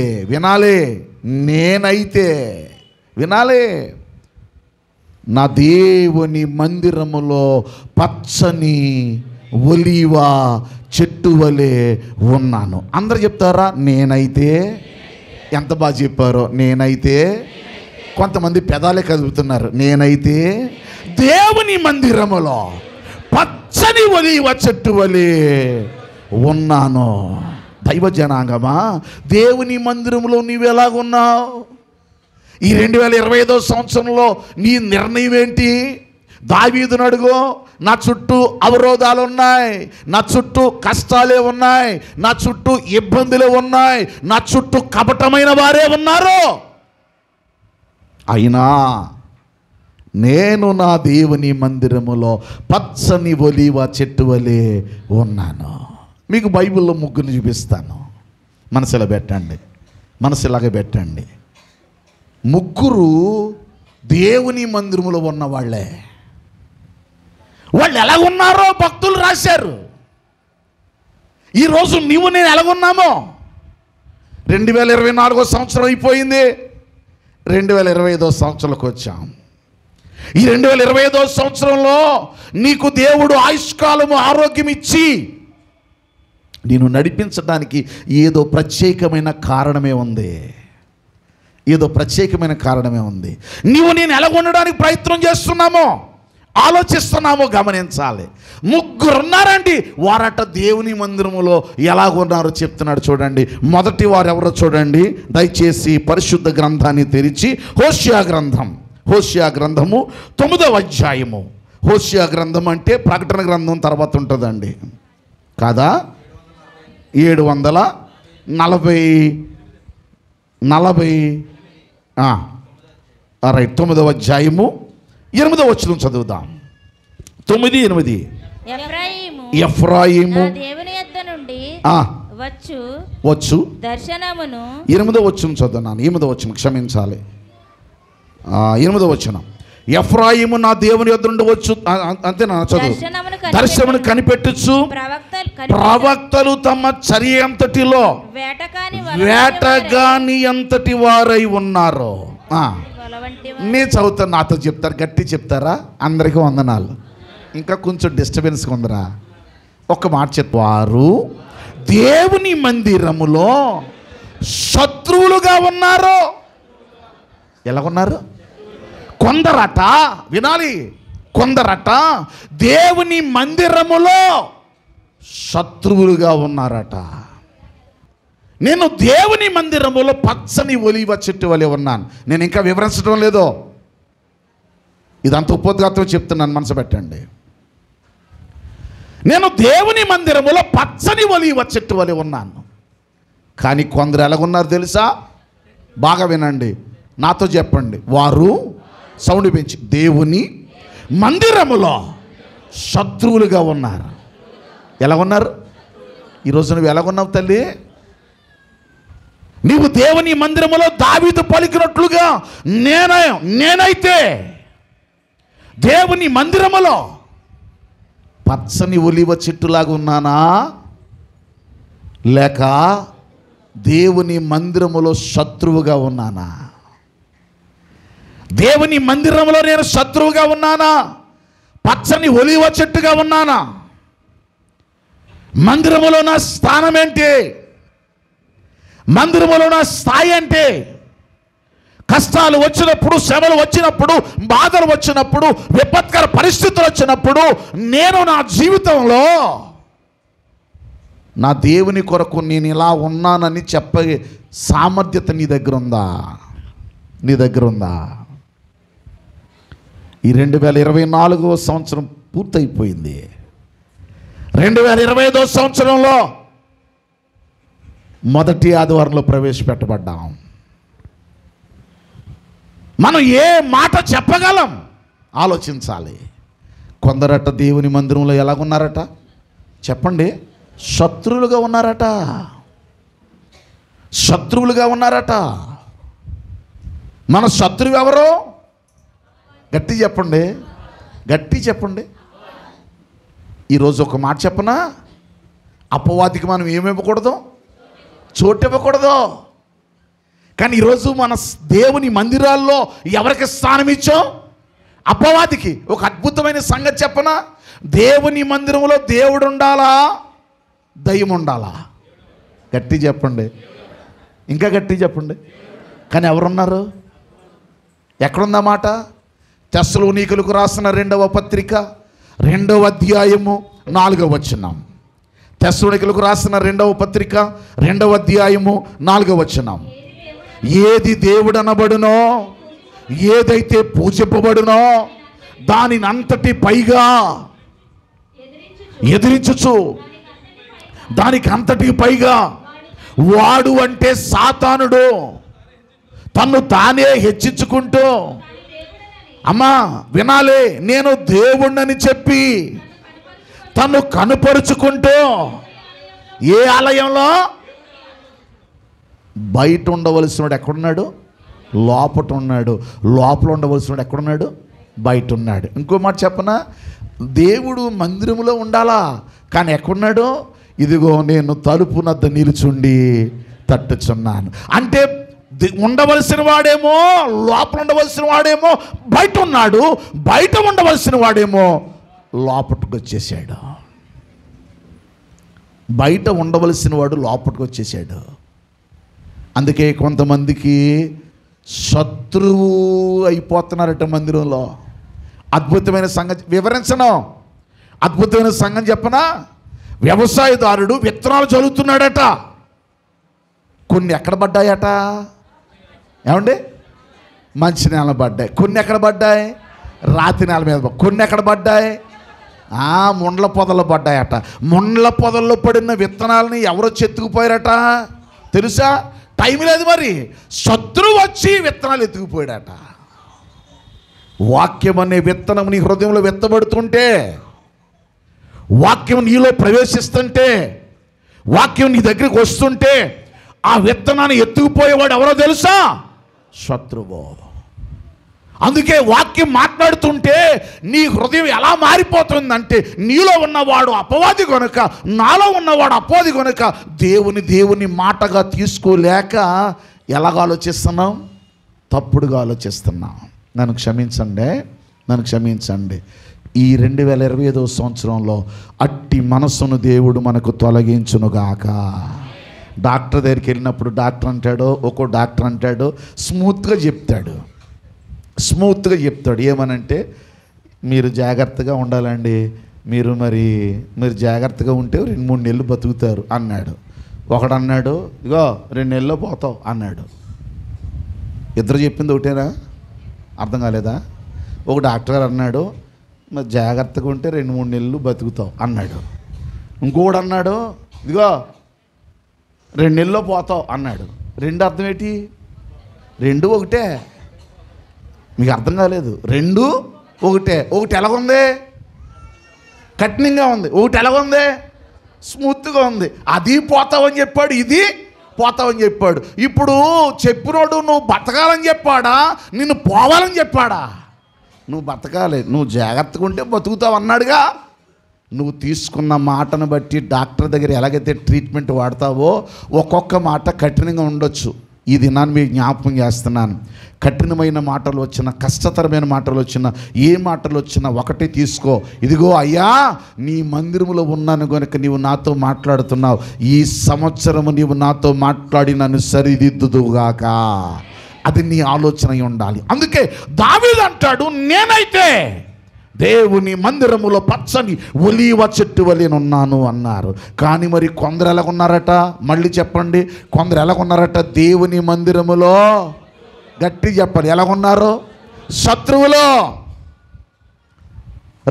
వినాలే నా దేవుని మందిరములో పచ్చని ఒలీవ చెట్టు వలె ఉన్నాను. అందరు చెప్తారా నేనైతే? ఎంత బాగా చెప్పారో. నేనైతే కొంతమంది పెదాలే కదుపుతున్నారు. నేనైతే దేవుని మందిరములో పచ్చని ఒలీవ చెట్టు వలె ఉన్నాను. దైవ జనాంగమా, దేవుని మందిరంలో నీవు ఎలాగున్నావు? ఈ 2025 సంవత్సరంలో నీ నిర్ణయం ఏంటి? దావీదును అడుగు. నా చుట్టూ అవరోధాలు ఉన్నాయి, నా చుట్టూ కష్టాలే ఉన్నాయి, నా చుట్టూ ఇబ్బందులే ఉన్నాయి, నా చుట్టూ కపటమైన వారే ఉన్నారు, అయినా నేను నా దేవుని మందిరములో పచ్చని ఒలీవ చెట్టు వలె ఉన్నాను. మీకు బైబిల్లో ముగ్గురిని చూపిస్తాను. మనసులో పెట్టండి, మనసులాగే పెట్టండి. ముగ్గురు దేవుని మందిరములో ఉన్న వాళ్ళే. వాళ్ళు ఎలాగున్నారో భక్తులు రాశారు. ఈరోజు నీవు నేను ఎలాగున్నామో. 2024 సంవత్సరం అయిపోయింది, 2025 సంవత్సరంలోకి వచ్చాం. ఈ 2025 సంవత్సరంలో నీకు దేవుడు ఆయుష్కాలము ఆరోగ్యం ఇచ్చి నేను నడిపించడానికి ఏదో ప్రత్యేకమైన కారణమే ఉంది. నీవు నేను ఎలా ఉండడానికి ప్రయత్నం చేస్తున్నామో, ఆలోచిస్తున్నామో గమనించాలి. ముగ్గురున్నారండి, వారట దేవుని మందిరములో ఎలాగున్నారో చెప్తున్నాడు. చూడండి, మొదటి వారు ఎవరో చూడండి. దయచేసి పరిశుద్ధ గ్రంథాన్ని తెరిచి హోషేయ గ్రంథము 9వ అధ్యాయము. హోషేయ గ్రంథం అంటే ప్రకటన గ్రంథం తర్వాత ఉంటుందండి కాదా? 740 రైట్. 9వ అధ్యాయము 8వ వచనం చదువుదాం. 9:8. ఎఫ్రాయిము దేవుని యొద్ద నుండి వచ్చు దర్శనమును. 8వ వచనం చదువున్నాను. 8వ వచనం, క్షమించాలి, 8వ వచనం. ఎఫ్రాయిము నా దేవుని యొద్ద నుండి వచ్చు. అంతేనా? చదువు. దర్శనమును కనిపెట్టుచు ప్రవక్తలు తమ చర్య అంతటిలో వేటగాని అంతటి వారై ఉన్నారు. నీ చదువుతాను, నాతో చెప్తారు, గట్టి చెప్తారా? అందరికీ వందనాలు. ఇంకా కొంచెం డిస్టర్బెన్స్గా ఉందిరా. ఒక్క మాట చెప్పారు. దేవుని మందిరములో శత్రువులుగా ఉన్నారు. ఎలాగున్నారు? కొందరట, వినాలి, కొందరట దేవుని మందిరములో శత్రువులుగా ఉన్నారట. నేను దేవుని మందిరములో పచ్చని ఒలీవ చెట్టు వలె ఉన్నాను. నేను ఇంకా వివరించడం లేదో, ఇదంతా ఉపోద్ఘాతం చెప్తున్నాను, మనసు పెట్టండి. నేను దేవుని మందిరములో పచ్చని ఒలీవ చెట్టు వలె ఉన్నాను. కానీ కొందరు ఎలాగున్నారు తెలుసా? బాగా వినండి, నాతో చెప్పండి. వారు సౌండ్ పెంచి దేవుని మందిరములో శత్రువులుగా ఉన్నారు. ఎలా ఉన్నారు? ఈరోజు నువ్వు ఎలాగున్నావు తల్లి? నీవు దేవుని మందిరములో దావీదు పలికినట్లుగా నేనైతే దేవుని మందిరములో పచ్చని ఒలీవ చెట్టులాగా ఉన్నానా, లేక దేవుని మందిరములో శత్రువుగా ఉన్నానా? దేవుని మందిరంలో నేను శత్రువుగా ఉన్నానా, పచ్చని ఒలీవ చెట్టుగా ఉన్నానా? మందిరములో నా స్థానం ఏంటి? మందిరములో నా స్థాయి అంటే కష్టాలు వచ్చినప్పుడు, శ్రమలు వచ్చినప్పుడు, బాధలు వచ్చినప్పుడు, విపత్కర పరిస్థితులు వచ్చినప్పుడు నేను నా జీవితంలో నా దేవుని కొరకు నేను ఇలా ఉన్నానని చెప్పే సామర్థ్యత నీ దగ్గర ఉందా? నీ దగ్గర ఉందా? ఈ 2024 సంవత్సరం పూర్తయిపోయింది. 2025 సంవత్సరంలో మొదటి ఆదివారంలో ప్రవేశపెట్టబడ్డాం. మనం ఏ మాట చెప్పగలం ఆలోచించాలి. కొందరట దేవుని మందిరంలో ఎలాగున్నారట చెప్పండి? శత్రువులుగా ఉన్నారట. శత్రువులుగా ఉన్నారట. మన శత్రువు ఎవరు? గట్టి చెప్పండి, గట్టి చెప్పండి. ఈరోజు ఒక మాట చెప్పనా? అపవాదికి మనం ఏమివ్వకూడదు? చోటు ఇవ్వకూడదు. కానీ ఈరోజు మన దేవుని మందిరాల్లో ఎవరికి స్థానం ఇచ్చాం? అపవాదికి. ఒక అద్భుతమైన సంగతి చెప్పనా? దేవుని మందిరంలో దేవుడు ఉండాలా, దయ్యం ఉండాలా? గట్టి చెప్పండి, ఇంకా గట్టి చెప్పండి. కానీ ఎవరున్నారు? ఎక్కడుందన్నమాట? తెస్సలోనికీయులకు రాసిన 2వ పత్రిక 2వ అధ్యాయము 4వ వచనం. తెస్సలోనికీయులకు రాసిన 2వ పత్రిక 2వ అధ్యాయము 4వ వచనం. ఏది దేవుడనబడునో, ఏదైతే పూజింపబడునో దానిని అంతటి పైగా ఎదిరించుచు, దానికి అంతటికి పైగా వాడు అంటే సాతానుడు తన్ను తానే హెచ్చించుకుంటూ, అమ్మా వినాలే, నేను దేవుణ్ణని చెప్పి తను కనుపరుచుకుంటూ ఏ ఆలయంలో? బయట ఉండవలసిన వాడు ఎక్కడున్నాడు? లోపట ఉన్నాడు. లోపల ఉండవలసిన వాడు ఎక్కడున్నాడు? బయట ఉన్నాడు. ఇంకో మాట చెప్పనా? దేవుడు మందిరములో ఉండాలా, కానీ ఎక్కడున్నాడు? ఇదిగో నేను తలుపు నద్ద నిలుచుండి తట్టుచున్నాను. అంటే ఉండవలసిన వాడేమో లోపల ఉండవలసిన వాడేమో బయట ఉన్నాడు, బయట ఉండవలసిన వాడేమో లోపలికి వచ్చేసాడు. బయట ఉండవలసిన వాడు లోపలికి వచ్చేసాడు. అందుకే కొంతమందికి శత్రువు అయిపోతున్నారట మందిరంలో. అద్భుతమైన సంగతి వివరించను, అద్భుతమైన సంగతి చెప్పనా? వ్యవసాయదారుడు విత్తనాలు చల్లుతున్నాడట. కొన్ని ఎక్కడ పడ్డాయట? ఏమండి? మంచి నేల పడ్డాయి. కొన్ని ఎక్కడ పడ్డాయి? రాతి నేల మీద. కొన్ని ఎక్కడ పడ్డాయి? ముండ్ల పొదలు పడ్డాయట. ముండ్ల పొదల్లో పడిన విత్తనాలని ఎవరో ఎత్తుకుపోయారట తెలుసా? టైం లేదు మరి. శత్రువు వచ్చి విత్తనాలు ఎత్తుకుపోయాడట. వాక్యం అనే విత్తనం నీ హృదయంలో విత్తబడుతుంటే, వాక్యం నీలో ప్రవేశిస్తుంటే, వాక్యం నీ దగ్గరికి వస్తుంటే ఆ విత్తనాన్ని ఎత్తుకుపోయేవాడు ఎవరో తెలుసా? శత్రువు. అందుకే వాక్యం మాట్లాడుతుంటే నీ హృదయం ఎలా మారిపోతుందంటే, నీలో ఉన్నవాడు అపవాది కనుక, నాలో ఉన్నవాడు అపవాది కనుక దేవుని మాటగా తీసుకోలేక ఎలాగ ఆలోచిస్తున్నాం? తప్పుడుగా ఆలోచిస్తున్నాం. నన్ను క్షమించండి, నన్ను క్షమించండి. ఈ 2025వ సంవత్సరంలో అట్టి మనస్సును దేవుడు మనకు తొలగించునుగాక. డాక్టర్ దగ్గరికి వెళ్ళినప్పుడు డాక్టర్ అంటాడు, ఒక్కో డాక్టర్ అంటాడు, స్మూత్గా చెప్తాడు. ఏమనంటే, మీరు జాగ్రత్తగా ఉండాలండి, మీరు జాగ్రత్తగా ఉంటే 2-3 నెలలు బతుకుతారు అన్నాడు. ఒకడు అన్నాడు, ఇగో 2 నెలల్లో పోతావు అన్నాడు. ఇద్దరు చెప్పింది ఒకటేనా? అర్థం కాలేదా? ఒక డాక్టర్ గారు అన్నాడు, మరి జాగ్రత్తగా ఉంటే 2-3 నెలలు బతుకుతావు అన్నాడు. ఇంకోడు అన్నాడు, ఇదిగో 2 నెలల్లో పోతావు అన్నాడు. రెండు అర్థం ఏంటి? రెండు ఒకటే. మీకు అర్థం కాలేదు. రెండు ఒకటే. ఒకటి ఎలాగుంది? కఠినంగా ఉంది. ఒకటి ఎలాగుంది? స్మూత్గా ఉంది. అది పోతావని చెప్పాడు, ఇది పోతావని చెప్పాడు. ఇప్పుడు చెప్పినోడు నువ్వు బతకాలని చెప్పాడా, నిన్ను పోవాలని చెప్పాడా? నువ్వు బతకాలి, నువ్వు జాగ్రత్తగా ఉంటే బతుకుతావు అన్నాడుగా. నువ్వు తీసుకున్న మాటను బట్టి డాక్టర్ దగ్గర ఎలాగైతే ట్రీట్మెంట్ వాడతావో ఒక్కొక్క మాట కఠినంగా ఉండొచ్చు. ఈ దినాన్ని మీకు జ్ఞాపకం చేస్తున్నాను. కఠినమైన మాటలు వచ్చినా, కష్టతరమైన మాటలు వచ్చినా, ఏ మాటలు వచ్చినా ఒకటే తీసుకో. ఇదిగో అయ్యా, నీ మందిరములో ఉన్నాను కనుక నీవు నాతో మాట్లాడుతున్నావు. ఈ సంవత్సరము నీవు నాతో మాట్లాడి నన్ను సరిదిద్దుదుగాక. అది నీ ఆలోచన ఉండాలి. అందుకే దావీదు అంటాడు, నేనైతే దేవుని మందిరములో పచ్చని ఒలీవ చెట్టు వలెనున్నాను అన్నారు. కానీ మరి కొందరు ఎలాగున్నారట? మళ్ళీ చెప్పండి, కొందరు ఎలాగున్నారట? దేవుని మందిరములో, గట్టి చెప్పాలి, ఎలాగున్నారు? శత్రువులో.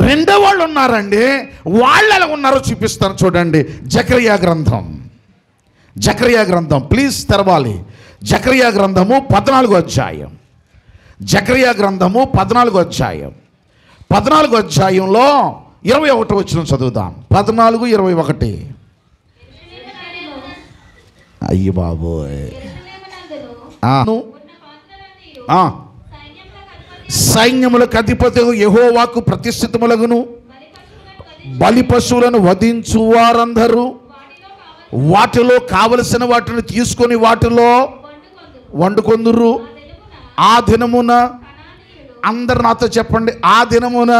రెండో వాళ్ళు ఉన్నారండి. వాళ్ళు ఎలా ఉన్నారో చూపిస్తాను చూడండి. జకరియా గ్రంథం ప్లీజ్ తెరవాలి. జకరియా గ్రంథము 14వ అధ్యాయం. జకరియా గ్రంథము 14వ అధ్యాయం. 14వ అధ్యాయంలో 21వ వచనం చదువుదాం. 14:21. అయ్యి బాబోయ్. సైన్యములకు అధిపతి యెహోవాకు ప్రతిష్ఠితములగును బలి పశువులను వధించు వారందరూ వాటిలో కావలసిన వాటిని తీసుకొని వాటిలో వండుకొందురు. ఆ దినమున, అందరు నాతో చెప్పండి, ఆ దినమున,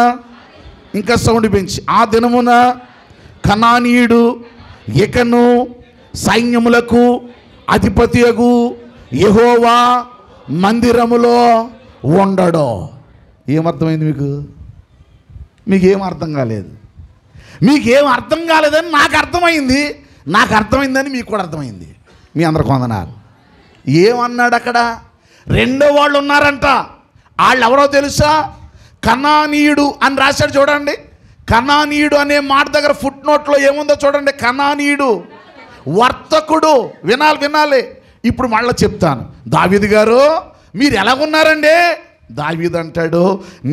ఇంకా సౌండ్ పెంచి, ఆ దినమున కనానీయుడు ఇకను సైన్యములకు అధిపతియగు యెహోవా మందిరములో ఉండడు. ఏమర్థమైంది మీకు? మీకేం అర్థం కాలేదు. మీకేం అర్థం కాలేదని నాకు అర్థమైంది, నాకు అర్థమైందని మీకు కూడా అర్థమైంది. మీ అందరికి వందనాలు. ఏమన్నాడు అక్కడ? రెండో వాళ్ళు ఉన్నారంట. వాళ్ళు ఎవరో తెలుసా? కనానీయుడు అని రాశాడు చూడండి. కనానీయుడు అనే మాట దగ్గర ఫుట్ నోట్లో ఏముందో చూడండి. కనానీయుడు వర్తకుడు. వినాలి. ఇప్పుడు మళ్ళీ చెప్తాను. దావీదు గారు మీరు ఎలాగున్నారండి? దావీదు అంటాడు,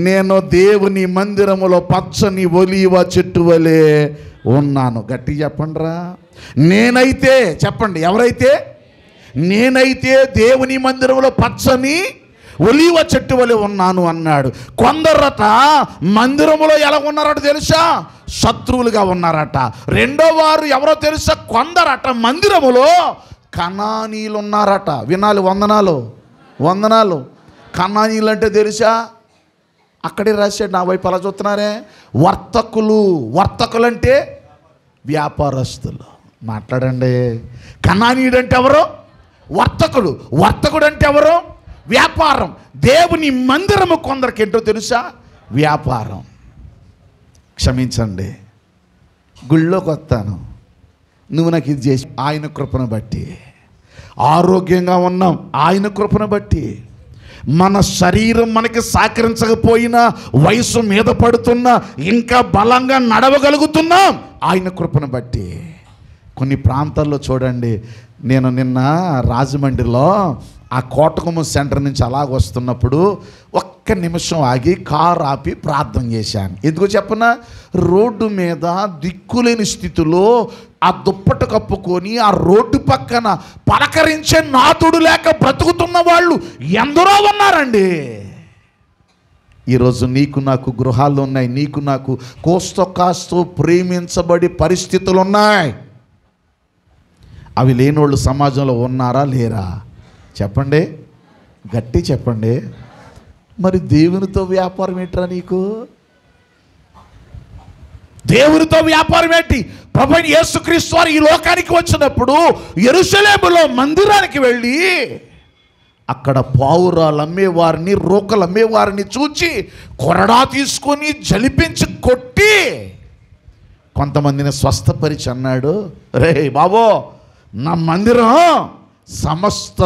నేను దేవుని మందిరములో పచ్చని ఒలీవ చెట్టు వలె ఉన్నాను. గట్టి చెప్పండిరా. నేనైతే, చెప్పండి ఎవరైతే? నేనైతే దేవుని మందిరంలో పచ్చని ఒలీవ చెట్టు వలె ఉన్నాను అన్నాడు. కొందరట మందిరములో ఎలా ఉన్నారట తెలుసా? శత్రువులుగా ఉన్నారట. రెండో వారు ఎవరో తెలుసా? కొందరట మందిరములో కనానీయులు ఉన్నారట. వినాలి, వందనాలు. కనానీయులు అంటే తెలుసా? అక్కడే రాశాడు. నా వైపు అలా చూస్తున్నారే. వర్తకులు అంటే వ్యాపారస్తులు. మాట్లాడండి. కనానీయుడు అంటే ఎవరు? వర్తకుడు అంటే ఎవరు? వ్యాపారం. దేవుని మందిరము కొందరికి ఏంటో తెలుసా? వ్యాపారం. క్షమించండి, గుళ్ళోకి వస్తాను, నువ్వు నాకు ఇది చేసి, ఆయన కృపను బట్టి ఆరోగ్యంగా ఉన్నాం, ఆయన కృపను బట్టి మన శరీరం మనకి సహకరించకపోయినా, వయసు మీద పడుతున్నా ఇంకా బలంగా నడవగలుగుతున్నాం ఆయన కృపను బట్టి. కొన్ని ప్రాంతాల్లో చూడండి, నేను నిన్న రాజమండ్రిలో ఆ కోటకొమ్మ సెంటర్ నుంచి అలాగ వస్తున్నప్పుడు ఒక్క నిమిషం ఆగి కారు ఆపి ప్రార్థన చేశాను. ఎందుకో చెప్పనా? రోడ్డు మీద దిక్కులేని స్థితిలో ఆ దుప్పట కప్పుకొని ఆ రోడ్డు పక్కన పలకరించే నాతుడు లేక బ్రతుకుతున్న వాళ్ళు ఎందరో ఉన్నారండి. ఈరోజు నీకు నాకు గృహాలు ఉన్నాయి, నీకు నాకు కోస్తో కాస్తో ప్రేమించబడి పరిస్థితులు ఉన్నాయి. అవి లేనోళ్ళు సమాజంలో ఉన్నారా లేరా? చెప్పండి, గట్టి చెప్పండి. మరి దేవునితో వ్యాపారం ఏంట్రా నీకు? దేవునితో వ్యాపారం ఏంటి? ప్రభువైన యేసుక్రీస్తు వారు ఈ లోకానికి వచ్చినప్పుడు యెరూషలేములో మందిరానికి వెళ్ళి అక్కడ పావురాలు అమ్మేవారిని, రోకలు అమ్మేవారిని చూచి కొరడా తీసుకొని జలిపించి కొట్టి కొంతమందిని స్వస్థపరిచి అన్నాడు, రే బాబో, నా మందిరం సమస్త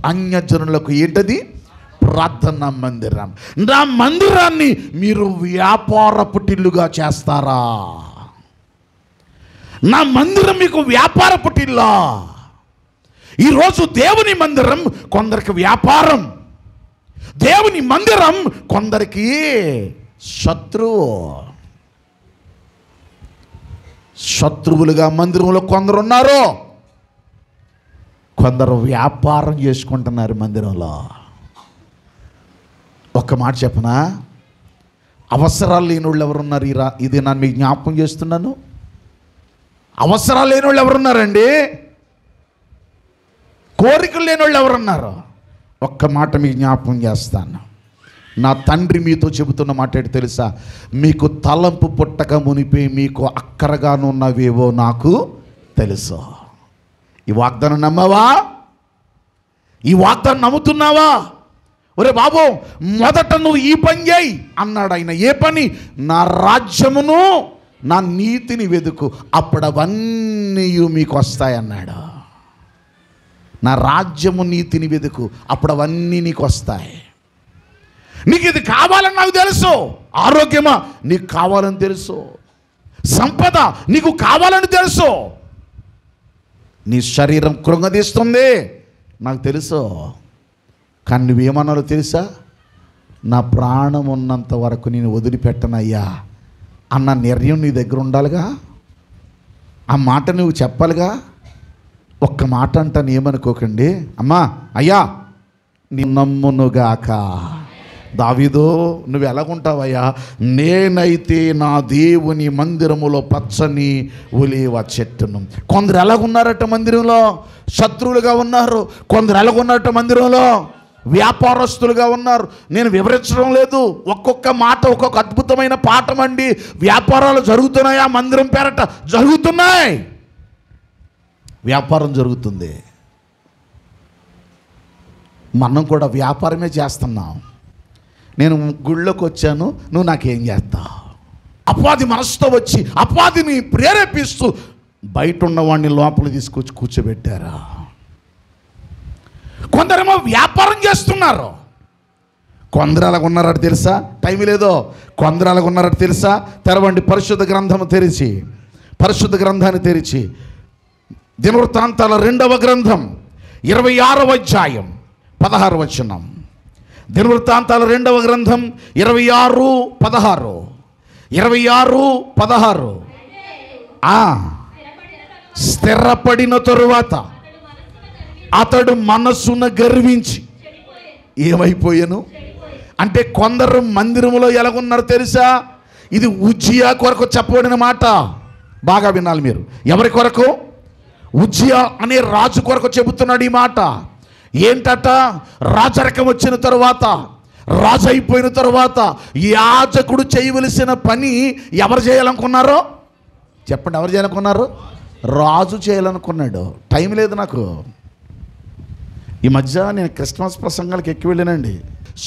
అన్యజనులకు ఏంటది? ప్రార్థన మందిరం. నా మందిరాన్ని మీరు వ్యాపారపు టిల్లుగా చేస్తారా? నా మందిరం మీకు వ్యాపారపు టిల్లా? ఈరోజు దేవుని మందిరం కొందరికి వ్యాపారం, దేవుని మందిరం కొందరికి శత్రువులుగా మందిరంలో కొందరు ఉన్నారు. కొందరు వ్యాపారం చేసుకుంటున్నారు మందిరంలో. ఒక్క మాట చెప్పనా? అవసరాలు లేని వాళ్ళు ఎవరున్నారు? ఇది నేను మీకు జ్ఞాపకం చేస్తున్నాను. అవసరాలు లేని వాళ్ళు ఎవరున్నారండి? కోరికలు లేని వాళ్ళు ఎవరున్నారు? ఒక్క మాట మీకు జ్ఞాపకం చేస్తాను. నా తండ్రి మీతో చెబుతున్న మాట ఏంటి తెలుసా? మీకు తలంపు పుట్టక మునిపే మీకు అక్కరగానున్నవేవో నాకు తెలుసు. ఈ వాగ్దానం నమ్మవా? ఈ వాగ్దానం నమ్ముతున్నావా? ఒరే బాబు, మొదట నువ్వు ఈ పని చేయి అన్నాడు ఆయన. ఏ పని? నా రాజ్యమును నా నీతిని వెతుకు, అప్పుడు అవన్నీ మీకు వస్తాయన్నాడు. నా రాజ్యము నీతిని వెతుకు, అప్పుడు అవన్నీ నీకు వస్తాయి. నీకు ఇది కావాలని నాకు తెలుసు. ఆరోగ్యమా నీకు కావాలని తెలుసు. సంపద నీకు కావాలని తెలుసు. నీ శరీరం కృంగదీస్తుంది నాకు తెలుసు. కానీ నువ్వేమన్నారో తెలుసా? నా ప్రాణం ఉన్నంత వరకు నేను వదిలిపెట్టనయ్యా అన్న నిర్ణయం నీ దగ్గర ఉండాలిగా. ఆ మాట నువ్వు చెప్పాలిగా. ఒక్క మాట అంటాను, ఏమనుకోకండి. అమ్మా, అయ్యా, నీ నమ్మునుగాక దావీదు, నువ్వు ఎలాగుంటావయ్యా? నేనైతే నా దేవుని మందిరములో పచ్చని ఒలీవ చెట్టును. కొందరు ఎలాగున్నారట మందిరంలో? శత్రువులుగా ఉన్నారు. కొందరు ఎలాగున్నారట మందిరంలో? వ్యాపారస్తులుగా ఉన్నారు. నేను వివరించడం లేదు, ఒక్కొక్క మాట ఒక్కొక్క అద్భుతమైన పాఠం అండి. వ్యాపారాలు జరుగుతున్నాయా? మందిరం పేరట జరుగుతున్నాయి. వ్యాపారం జరుగుతుంది. మనం కూడా వ్యాపారమే చేస్తున్నాం. నేను గుళ్ళోకి వచ్చాను, నువ్వు నాకేం చేస్తావు? అపవాది మనసుతో వచ్చి అపవాదిని ప్రేరేపిస్తూ బయట ఉన్నవాడిని లోపల తీసుకొచ్చి కూర్చోబెట్టారా. కొందరేమో వ్యాపారం చేస్తున్నారు. కొందరు అలాగ ఉన్నారట తెలుసా? టైం లేదో. కొందరు అలాగ ఉన్నారట తెలుసా? తెరవండి పరిశుద్ధ గ్రంథము తెరిచి, పరిశుద్ధ గ్రంథాన్ని తెరిచి దినవృత్తాంతాల 2వ గ్రంథం 26వ అధ్యాయం 16వ వచనం. దినవృత్తాంతాల 2వ గ్రంథం 26:16. 26:16. స్థిరపడిన తరువాత అతడు మనస్సును గర్వించి ఏమైపోయాను అంటే, కొందరు మందిరములో ఎలాగున్నారు తెలుసా? ఇది ఉజ్జియా కొరకు చెప్పబడిన మాట. బాగా వినాలి మీరు. ఎవరి కొరకు? ఉజ్జియా అనే రాజు కొరకు చెబుతున్నాడు ఈ మాట. ఏంటట? రాజరికం వచ్చిన తరువాత, రాజు అయిపోయిన తరువాత యాజకుడు చేయవలసిన పని ఎవరు చేయాలనుకున్నారో చెప్పండి. ఎవరు చేయాలనుకున్నారు? రాజు చేయాలనుకున్నాడు. టైం లేదు నాకు. ఈ మధ్య నేను క్రిస్మస్ ప్రసంగాలకు ఎక్కి వెళ్ళానండి.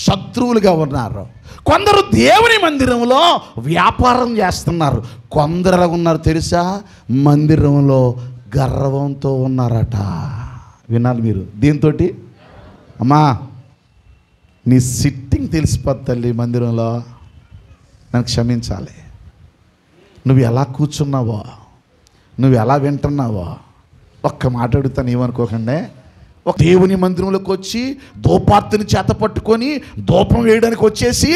శత్రువులుగా ఉన్నారు. కొందరు దేవుని మందిరంలో వ్యాపారం చేస్తున్నారు. కొందరు ఎలా ఉన్నారు తెలుసా? మందిరంలో గర్వంతో ఉన్నారట. వినాలి మీరు. దీంతో అమ్మా, నీ సిట్టింగ్ తెలిసిపోద్ది తల్లి. మందిరంలో నన్ను క్షమించాలి. నువ్వు ఎలా కూర్చున్నావో, నువ్వు ఎలా వింటున్నావో ఒక్క మాట అడుగుతాను, ఏమనుకోకండి. ఒక దేవుని మందిరంలోకి వచ్చి దూపార్తిని చేత పట్టుకొని దూపం వేయడానికి వచ్చేసి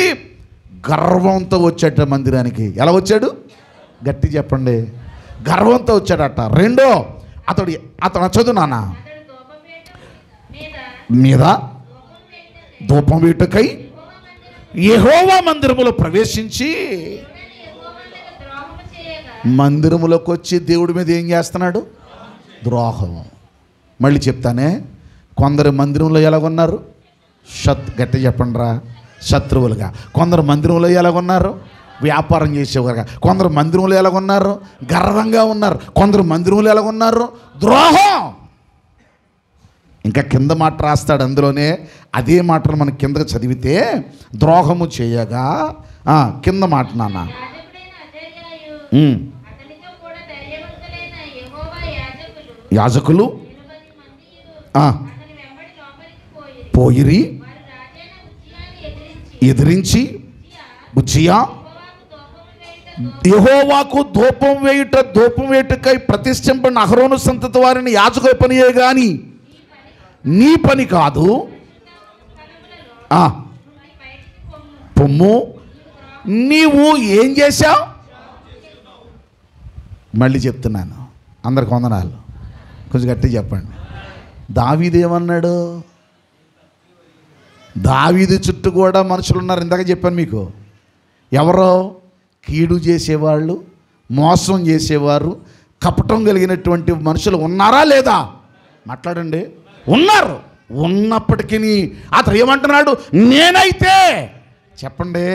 గర్వంతో వచ్చాట మందిరానికి. ఎలా వచ్చాడు? గట్టి చెప్పండి. గర్వంతో వచ్చాడట. రెండో, అతడు చదువు నాన్న మీద ధూపం వేటుకై యెహోవా మందిరములో ప్రవేశించి, మందిరములోకి వచ్చి దేవుడి మీద ఏం చేస్తున్నాడు? ద్రోహం. మళ్ళీ చెప్తానే. కొందరు మందిరంలో ఎలాగొన్నారు? గట్టి చెప్పండి రా, శత్రువులుగా. కొందరు మందిరంలో ఎలాగొన్నారు? వ్యాపారం చేసేవారుగా. కొందరు మందిరంలో ఎలాగొన్నారు? గర్వంగా ఉన్నారు. కొందరు మందిరంలో ఎలాగొన్నారు? ద్రోహం. ఇంకా కింద మాట రాస్తాడు అందులోనే. అదే మాటను మనం కిందకు చదివితే, ద్రోహము చేయగా కింద మాట నాన్న, యాజకులు పోయిరి ఎదిరించి ఉజ్జియా యెహోవాకు ధూపం వేయుటకై ప్రతిష్ఠింపబడిన అహరోను సంతతి వారిని యాజకుల పనియే గాని నీ పని కాదు. పొమ్ము, నీవు ఏం చేశావు? మళ్ళీ చెప్తున్నాను, అందరికి వందనాలు. కొంచెం గట్టిగా చెప్పండి. దావీదు ఏమన్నాడు? దావీదు చుట్టూ కూడా మనుషులు ఉన్నారు. ఇందాక చెప్పాను మీకు. ఎవరో కీడు చేసేవాళ్ళు, మోసం చేసేవారు, కపటం కలిగినటువంటి మనుషులు ఉన్నారా లేదా? మాట్లాడండి. ఉన్నారు. ఉన్నప్పటికీ అతను ఏమంటున్నాడు? నేనైతే, చెప్పండి,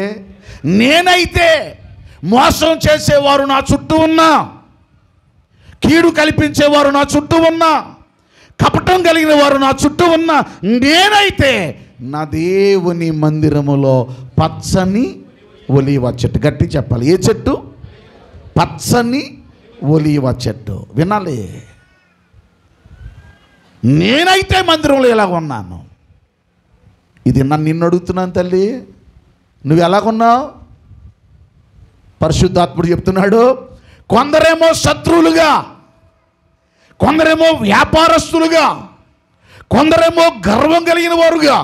నేనైతే మోసం చేసేవారు నా చుట్టూ ఉన్నా, కీడు కల్పించేవారు నా చుట్టూ ఉన్నా, కపటం కలిగిన వారు నా చుట్టూ ఉన్నా, నేనైతే నా దేవుని మందిరములో పచ్చని ఒలీవ చెట్టు. గట్టి చెప్పాలి. ఏ చెట్టు? పచ్చని ఒలీవ చెట్టు. వినాలి. నేనైతే మందిరంలో ఎలాగ ఉన్నాను. ఇది నిన్ను అడుగుతున్నాను తల్లి, నువ్వు ఎలాగున్నావు? పరిశుద్ధాత్ముడు చెప్తున్నాడు, కొందరేమో శత్రువులుగా, కొందరేమో వ్యాపారస్తులుగా, కొందరేమో గర్వం కలిగిన వారుగా,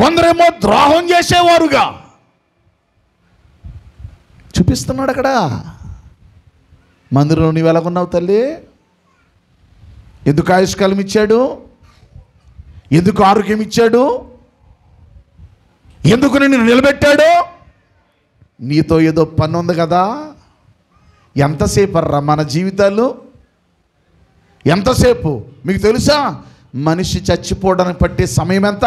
కొందరేమో ద్రోహం చేసేవారుగా చూపిస్తున్నాడు అక్కడ. మందిరంలో నువ్వు ఎలాగున్నావు తల్లి? ఎందుకు ఆయుష్కాలం ఇచ్చాడు? ఎందుకు ఆరోగ్యం ఇచ్చాడు? ఎందుకు నిన్ను నిలబెట్టాడు? నీతో ఏదో పని ఉంది కదా. ఎంతసేపు అర్రా మన జీవితాలు? ఎంతసేపు? మీకు తెలుసా మనిషి చచ్చిపోవడానికి పట్టే సమయం ఎంత?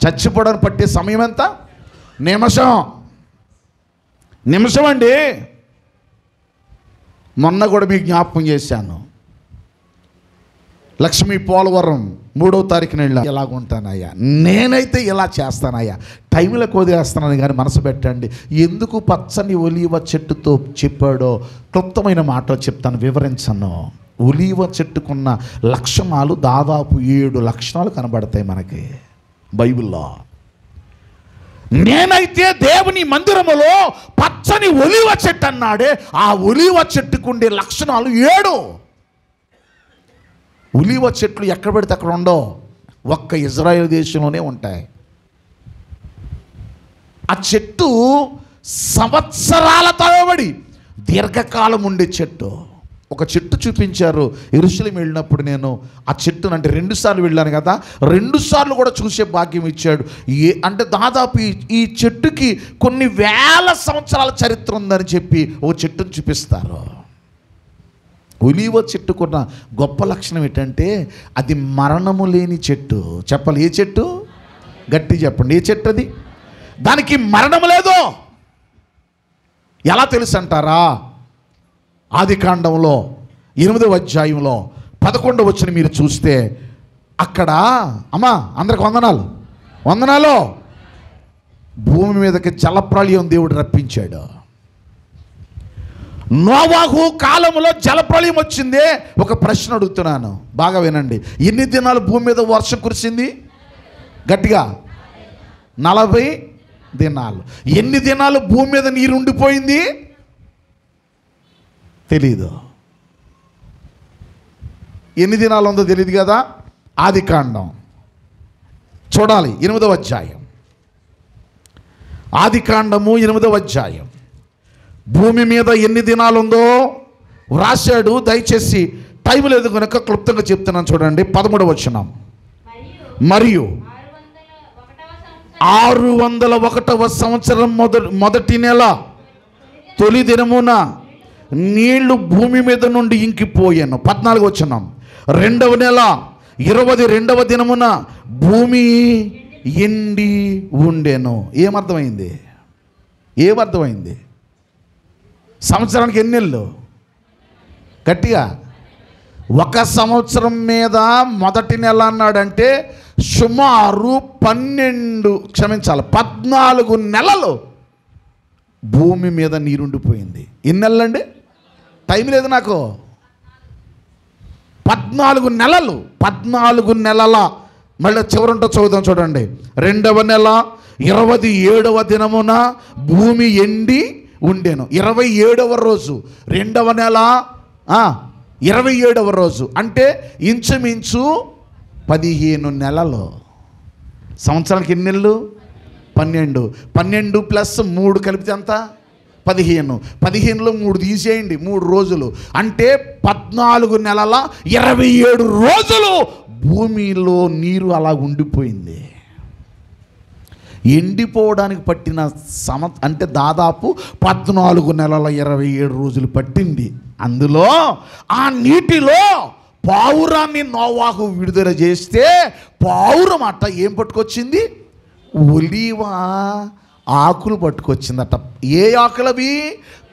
చచ్చిపోవడానికి పట్టే సమయం ఎంత? నిమిషం అండి. మొన్న కూడా మీకు జ్ఞాపకం చేశాను. లక్ష్మీ పోలవరం 3వ తారీఖున వెళ్ళా. ఎలాగుంటానయ్యా, నేనైతే ఇలా చేస్తానయ్యా, టైంలకు వదిలేస్తానని కానీ మనసు పెట్టండి. ఎందుకు పచ్చని ఒలీవ చెట్టుతో చెప్పాడో క్లుప్తమైన మాటలు చెప్తాను, వివరించను. ఒలీవ చెట్టుకున్న లక్షణాలు దాదాపు 7 లక్షణాలు కనబడతాయి మనకి బైబిల్లో. నేనైతే దేవుని మందిరములో పచ్చని ఒలీవ చెట్టు అన్నాడే, ఆ ఒలీవ చెట్టుకుండే లక్షణాలు 7. ఒలీవ చెట్లు ఎక్కడ పెడితే అక్కడ ఉండవు, ఒక్క ఇజ్రాయెల్ దేశంలోనే ఉంటాయి. ఆ చెట్టు సంవత్సరాల తరబడి దీర్ఘకాలం ఉండే చెట్టు. ఒక చెట్టు చూపించారు యెరూషలేము వెళ్ళినప్పుడు. నేను ఆ చెట్టును అంటే 2 సార్లు వెళ్ళాను కదా, 2 సార్లు కూడా చూసే భాగ్యం ఇచ్చాడు. అంటే దాదాపు ఈ చెట్టుకి కొన్ని వేల సంవత్సరాల చరిత్ర ఉందని చెప్పి ఓ చెట్టును చూపిస్తారు. ఒలీవ చెట్టుకున్న గొప్ప లక్షణం ఏంటంటే అది మరణము లేని చెట్టు. చెప్పాలి, ఏ చెట్టు? గట్టి చెప్పండి, ఏ చెట్టు అది? దానికి మరణము లేదు. ఎలా తెలుసు అంటారా? ఆదికాండంలో 8వ అధ్యాయంలో 11వ వచనం మీరు చూస్తే అక్కడ, అమ్మా అందరికి వందనాలు, భూమి మీదకి జలప్రళయం దేవుడు రప్పించాడు. నోవాహు కాలంలో జలప్రళయం వచ్చిందే. ఒక ప్రశ్న అడుగుతున్నాను, బాగా వినండి. ఎన్ని దినాలు భూమి మీద వర్షం కురిసింది? గట్టిగా 40 దినాలు. ఎన్ని దినాలు భూమి మీద నీరు ఉండిపోయింది? తెలీదు. ఎన్ని దినాలు ఉందో తెలియదు కదా. ఆదికాండం చూడాలి, 8వ అధ్యాయం. ఆదికాండము 8వ అధ్యాయం. భూమి మీద ఎన్ని దినాలు ఉందో వ్రాశాడు. దయచేసి టైం లేదు కనుక క్లుప్తంగా చెప్తున్నాను చూడండి. 13వ వచనం. మరియు 601వ సంవత్సరం మొదటి నెల తొలి దినమున నీళ్లు భూమి మీద నుండి ఇంకిపోయాను. 14వ వచనం. 2వ నెల 22వ దినమున భూమి ఎండి ఉండెను. ఏమర్థమైంది? సంవత్సరానికి ఎన్ని నెలలు? గట్టిగా 1 సంవత్సరం మీద మొదటి నెల అన్నాడంటే సుమారు 14 నెలలు భూమి మీద నీరుండిపోయింది. ఎన్ని నెలలండి? టైం లేదు నాకు. 14 నెలలు. 14 నెలల మళ్ళీ చివరంటో చదువుదాం చూడండి. 2వ నెల 27వ దినమున భూమి ఎండి ఉండేను. 27వ రోజు 2వ నెల 27వ రోజు అంటే ఇంచుమించు 15 నెలలు. సంవత్సరానికి ఎన్ని నెలలు? 12. 12 ప్లస్ 3 కలిపితే ఎంత? 15. 15లో 3 తీసేయండి, 3 రోజులు అంటే 14 నెలల 27 రోజులు భూమిలో నీరు అలా ఉండిపోయింది. ఎండిపోవడానికి పట్టిన అంటే దాదాపు 14 నెలల 27 రోజులు పట్టింది. అందులో ఆ నీటిలో పావురాన్ని నోవాహు విడుదల చేస్తే పావురం అట్ట ఏం పట్టుకొచ్చింది? ఒలీవ ఆకులు పట్టుకొచ్చిందట. ఏ ఆకులవి?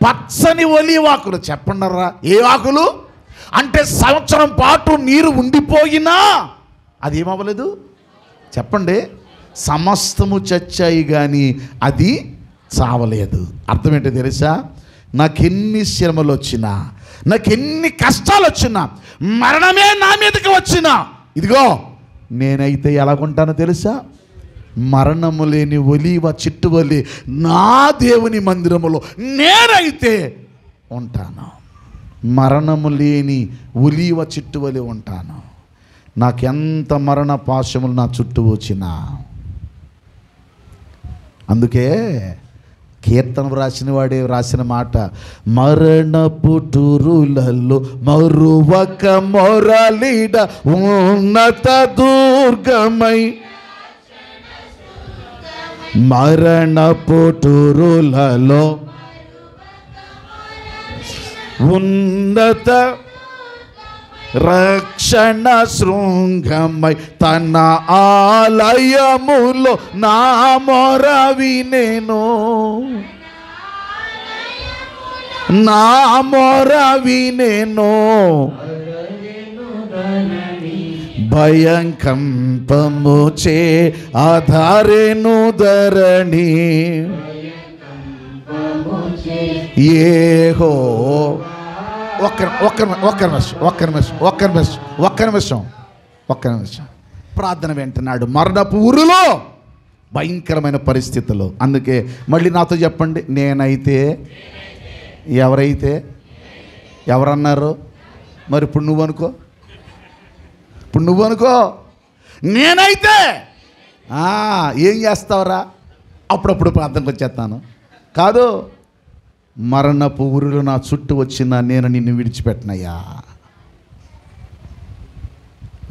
పచ్చని ఒలీవ ఆకులు. చెప్పండరా, ఏ ఆకులు? అంటే సంవత్సరం పాటు నీరు ఉండిపోయినా అది ఏమవ్వలేదు. చెప్పండి, సమస్తము చచ్చాయి కానీ అది చావలేదు. అర్థం ఏంటో తెలుసా? నాకెన్ని శ్రమలు వచ్చినా, నాకెన్ని కష్టాలు వచ్చినా, మరణమే నా మీదకి వచ్చినా, ఇదిగో నేనైతే ఎలాగుంటానో తెలుసా? మరణము లేని ఒలీవ చెట్టు వలె నా దేవుని మందిరములో నేనైతే ఉంటాను. మరణము లేని ఒలీవ చెట్టు వలె ఉంటాను. నాకెంత మరణ పాశములు నా చుట్టూ వచ్చినా. అందుకే కీర్తన రాసిన వాడే రాసిన మాట, మరణపు టురులలో మరువక మొరలిడ ఉన్నత దుర్గమై మరణపు టూరులలో ఉన్నత రక్షణ శృంగమై తన ఆలయములో నా మొర వినెను, నా మొర వినెను. భయం కంపము చే ఆధారెను ధరణి ఏహో. ఒక్క నిమిషం ప్రార్థన వింటున్నాడు మరణపు ఊరులో, భయంకరమైన పరిస్థితుల్లో. అందుకే మళ్ళీ నాతో చెప్పండి, నేనైతే ఎవరైతే ఎవరన్నారు మరి? ఇప్పుడు నువ్వు అనుకో, నేనైతే ఏం చేస్తావురా? అప్పుడప్పుడు ప్రార్థనకు వచ్చేస్తాను. కాదు, మరణపు ఊరులో నా చుట్టూ వచ్చిన నేను నిన్ను విడిచిపెట్టినయ్యా.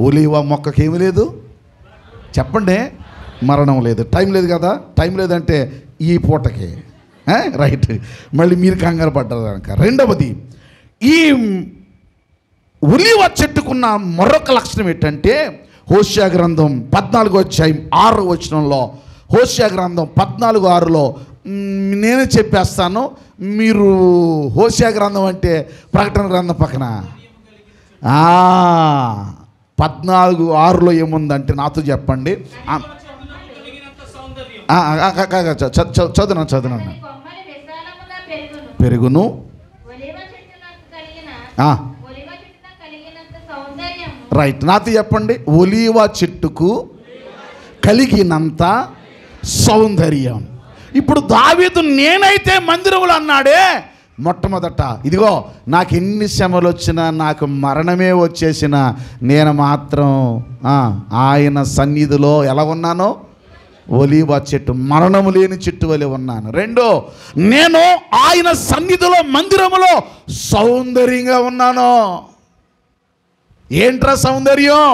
ఒలీవ మొక్కకేమి లేదు చెప్పండి, మరణం లేదు. టైం లేదు కదా, టైం లేదంటే ఈ పూటకి రైట్. మళ్ళీ మీరు కంగారు పడ్డారు కనుక. రెండవది, ఈ ఒలీవ చెట్టుకున్న మరొక లక్షణం ఏంటంటే, హోషేయ గ్రంథం 14:6 హోషేయ గ్రంథం 14:6 నేనే చెప్పేస్తాను, మీరు హోషేయ గ్రంథం అంటే ప్రకటన గ్రంథం పక్కన 14:6 ఏముందంటే నాతో చెప్పండి. చదువున్నాను. పెరుగును రైట్. నాతో చెప్పండి, ఒలీవ చెట్టుకు కలిగినంత సౌందర్యం. ఇప్పుడు దావీదు నేనైతే మందిరములు అన్నాడే, మొట్టమొదట ఇదిగో నాకు ఎన్ని శ్రమలు వచ్చినా, నాకు మరణమే వచ్చేసినా, నేను మాత్రం ఆయన సన్నిధిలో ఎలా ఉన్నానో, ఒలీవ చెట్టు, మరణము లేని చెట్టు వలె ఉన్నాను. రెండో, నేను ఆయన సన్నిధిలో మందిరములో సౌందర్యంగా ఉన్నాను. ఏంట్రా సౌందర్యం?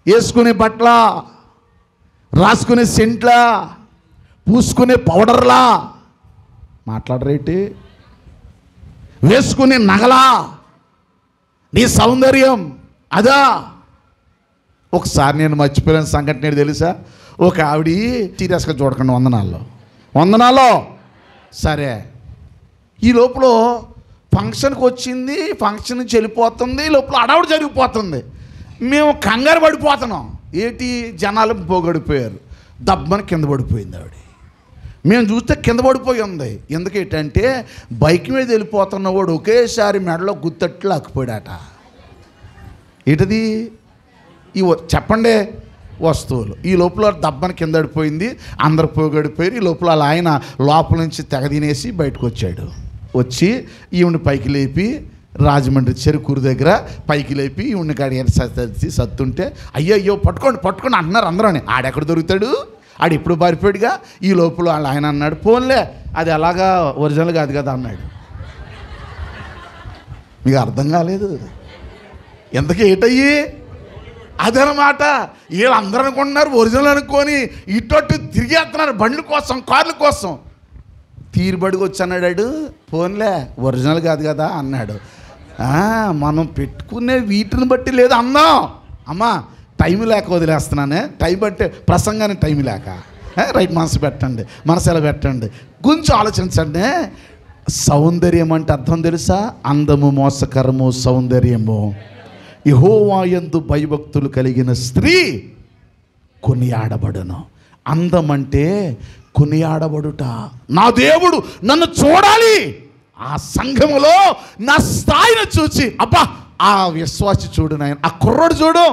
వేసుకునే బట్టల, రాసుకునే సెంట్లా, పూసుకునే పౌడర్లా, మాట్లాడరేటి, వేసుకునే నగలా, నీ సౌందర్యం అదా? ఒకసారి నేను మర్చిపోయిన సంఘటన ఏంటి తెలుసా? ఒక ఆవిడ సీరియస్గా చూడకండి, వందనాల్లో సరే, ఈ లోపల ఫంక్షన్కి వచ్చింది, ఫంక్షన్ నుంచి వెళ్ళిపోతుంది, లోపల అడవుడు జరిగిపోతుంది. మేము కంగారు పడిపోతున్నాం. ఏంటి, జనాలు పోగొడిపోయారు, దబ్బని కింద పడిపోయింది ఆవిడ. మేము చూస్తే కింద పడిపోయి ఉంది. ఎందుకేంటంటే బైక్ మీద వెళ్ళిపోతున్నవాడు ఒకేసారి మెడలో గుత్తట్లు అక్కిపోయాడట. ఏంటది? ఈ చెప్పండి, వస్తువులు. ఈ లోపల దబ్బని కింద పడిపోయింది, అందరు పోగొడిపోయారు. ఈ లోపల ఆయన లోపల నుంచి తెగ తినేసి బయటకు వచ్చాడు. వచ్చి ఈవిని పైకి లేపి, రాజమండ్రి చెరుకూరు దగ్గర పైకి లేపి ఈవిని కాడి సత్తుంటే, అయ్యో పట్టుకోండి అంటున్నారు అందరూ. ఆడెక్కడ దొరుకుతాడు, ఆడు ఎప్పుడు పారిపోయాడుగా. ఈ లోపల ఆయన అన్నాడు, పోన్లే అది అలాగా ఒరిజినల్ కాదు కదా అన్నాడు. మీకు అర్థం కాలేదు ఎంతకీ ఏటయ్యి అదనమాట. వీళ్ళందరూ అనుకుంటున్నారు ఒరిజినల్ అనుకొని ఇటు తిరిగేస్తున్నారు బండ్ల కోసం, కార్ల కోసం. తీరుబడికి వచ్చి అన్నాడు, పోన్లే ఒరిజినల్ కాదు కదా అన్నాడు. మనం పెట్టుకునే వీటిని బట్టి లేదు అన్నాం. అమ్మా టైం లేక వదిలేస్తున్నానే, టైం బట్టే ప్రసంగాన్ని టైం లేక. రైట్, మనసు పెట్టండి, మనసు ఎలా పెట్టండి, కొంచెం ఆలోచించండి. సౌందర్యం అంటే అర్థం తెలుసా? అందము, మోసకరము, సౌందర్యము. యెహోవా యందు భయభక్తులు కలిగిన స్త్రీ కొనియాడబడును. అందం అంటే కొనియాడబడుట. నా దేవుడు నన్ను చూడాలి, ఆ సంఘములో నా స్థాయిని చూసి, అబ్బా ఆ విశ్వాసి చూడు నాయన, ఆ కుర్రోడు చూడు,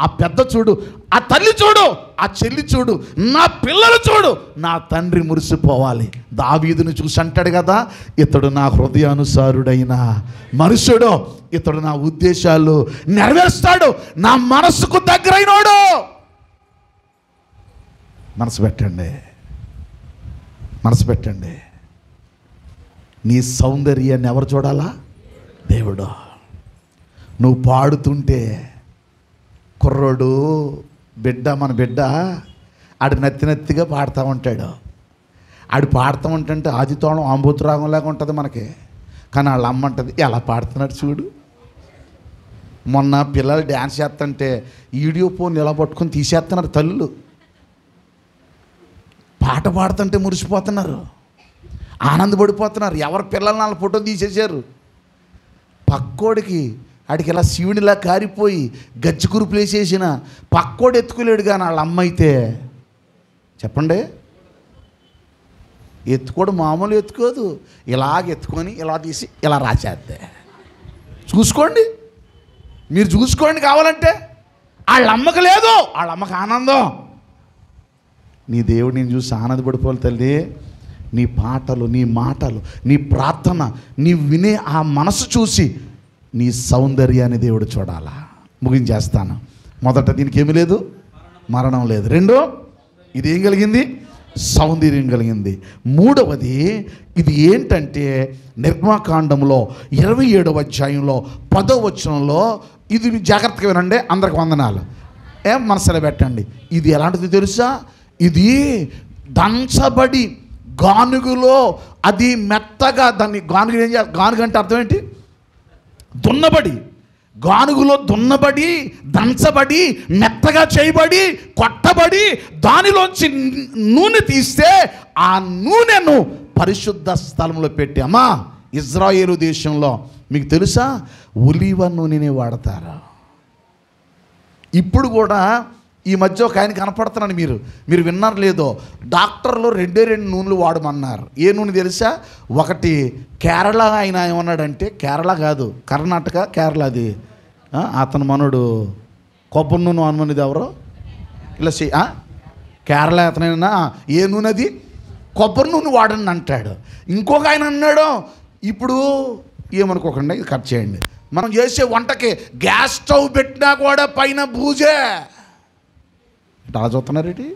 ఆ పెద్ద చూడు, ఆ తల్లి చూడు, ఆ చెల్లి చూడు, నా పిల్లలు చూడు, నా తండ్రి మురిసిపోవాలి. దావీదును చూసి అంటాడు కదా, ఇతడు నా హృదయానుసారుడైన మనుషుడు, ఇతడు నా ఉద్దేశాలు నెరవేరుస్తాడు, నా మనసుకు దగ్గరైనోడు. మనసు పెట్టండి. నీ సౌందర్యాన్ని ఎవరు చూడాలా? దేవుడు. నువ్వు పాడుతుంటే కుర్రోడు, బిడ్డ, మన బిడ్డ ఆడు నత్తిగా పాడుతూ ఉంటాడు. ఆడు పాడుతూ ఉంటుంటే ఆదితోళం ఆంబోతురాగంలాగా ఉంటుంది మనకి. కానీ వాళ్ళ అమ్మ అంటది, ఎలా పాడుతున్నాడు చూడు. మొన్న పిల్లలు డ్యాన్స్ చేస్తుంటే వీడియో ఫోన్ ఇలా పట్టుకొని తీసేస్తున్నారు తల్లులు. పాట పాడుతుంటే మురిసిపోతున్నారు, ఆనందపడిపోతున్నారు. ఎవరి పిల్లల్ని వాళ్ళ ఫోటో తీసేశారు. పక్కోడికి ఆడికి ఇలా శివునిలా కారిపోయి గజ్జికురు ప్లేసేసిన పక్కోడు ఎత్తుకోలేడు. కానీ వాళ్ళ అమ్మ అయితే చెప్పండి, ఎత్తుకోడు మామూలు ఎత్తుకోదు. ఇలాగ ఎత్తుకొని ఇలా తీసి ఇలా రాసేద్దే. చూసుకోండి, మీరు చూసుకోండి కావాలంటే. వాళ్ళ అమ్మకు లేదు, వాళ్ళ అమ్మకు ఆనందం. నీ దేవుడు నేను చూసి ఆనందపడిపోవాలి తల్లి. నీ పాటలు, నీ మాటలు, నీ ప్రార్థన, నీ వినే ఆ మనసు చూసి నీ సౌందర్యాన్ని దేవుడు చూడాలా. ముగించేస్తాను. మొదట దీనికి ఏమీ లేదు, మరణం లేదు. రెండో, ఇది ఏం కలిగింది? సౌందర్యం కలిగింది. మూడవది ఇది ఏంటంటే నిర్గమకాండంలో 27వ అధ్యాయంలో 10వ వచనంలో, ఇది జాగ్రత్తగా వినండి, అందరికి వందనాలు, మనసులో పెట్టండి. ఇది ఎలాంటిది తెలుసా? ఇది దంచబడి గానుగులో అది మెత్తగా, దాన్ని గానుగు ఏం చేయాలి? గానుగు అంటే అర్థం ఏంటి? దున్నబడి, గానుగులో దున్నబడి, దంచబడి, మెత్తగా చేయబడి, కొట్టబడి, దానిలోంచి నూనె తీస్తే ఆ నూనెను పరిశుద్ధ స్థలంలో పెట్టి, అమ్మా ఇజ్రాయేలు దేశంలో మీకు తెలుసా ఒలీవ నూనెనే వాడతారు. ఇప్పుడు కూడా ఈ మధ్య ఒక ఆయన కనపడుతున్నాను, మీరు విన్నారు లేదో, డాక్టర్లు 2 నూనెలు వాడమన్నారు. ఏ నూనె తెలుసా? ఒకటి కేరళ ఆయన ఏమన్నాడంటే, కేరళ కాదు కర్ణాటక, కేరళ అది అతను మనోడు కొబ్బరి నూనె అనుమనిది ఎవరో ఇలా కేరళ అతనైనా ఏ నూనె అది? కొబ్బరి నూనె వాడండి అంటాడు. ఇంకొక ఆయన అన్నాడు, ఇప్పుడు ఏమనుకోకండి, ఇది కట్ చేయండి, మనం చేసే వంటకి గ్యాస్ స్టవ్ పెట్టినా కూడా పైన బూజే. అలా చూస్తున్నారేంటి?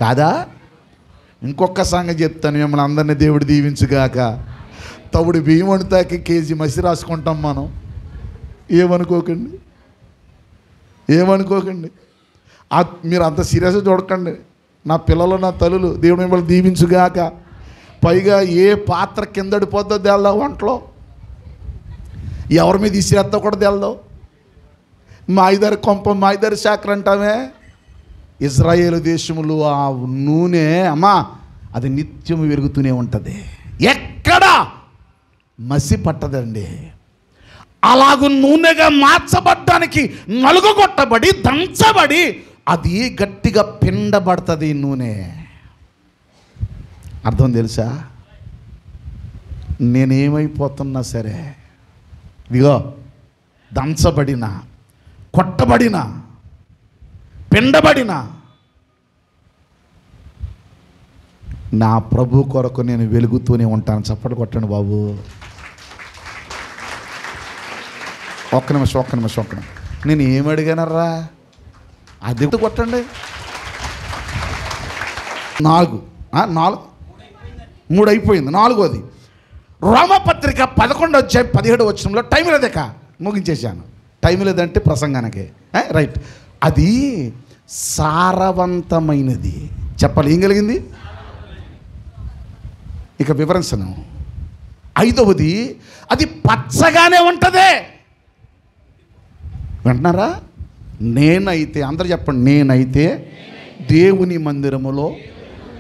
కాదా? ఇంకొక సంగతి చెప్తాను, మిమ్మల్ని అందరినీ దేవుడు దీవించుగాక. తవుడు బియ్యం వండుతాకి కేజీ మసి రాసుకుంటాం మనం. ఏమనుకోకండి, మీరు అంత సీరియస్గా చూడకండి. నా పిల్లలు, నా తల్లులు, దేవుడు మిమ్మల్ని దీవించుగాక. పైగా ఏ పాత్ర కిందడిపోద్దో తెల్దా, వంటలో ఎవరి మీద ఇసిరేస్తా కూడా తెల్దో. మాయిదారి కొంప, మాయిదారి శాఖ అంటామే. ఇజ్రాయేలు దేశములు ఆ నూనె అమ్మా అది నిత్యం వెలుగుతూనే ఉంటుంది, ఎక్కడా మసి పట్టదండి. అలాగూ నూనెగా మార్చబడ్డానికి నలుగుగొట్టబడి, దంచబడి, అది గట్టిగా పిండబడుతుంది నూనె. అర్థం తెలుసా? నేనేమైపోతున్నా సరే, ఇదిగో దంచబడిన, కొట్టబడిన, పిండబడిన నా ప్రభు కొరకు నేను వెలుగుతూనే ఉంటాను. చప్పట్లు కొట్టండి బాబు. ఒక్క నిమిషం. నేను ఏమి అడిగానరా? అది కొట్టండి. 4 3 అయిపోయింది. 4వది రోమపత్రిక 11వ అధ్యాయం 17వ వచనంలో, టైం లేదక ముగించేశాను. టైం లేదంటే ప్రసంగానికి రైట్. అది సారవంతమైనది. చెప్పాలి, ఏం కలిగింది? ఇక వివరించను. 5వది అది పచ్చగానే ఉంటుంది. వింటున్నారా? నేనైతే, అందరు చెప్పండి, నేనైతే దేవుని మందిరములో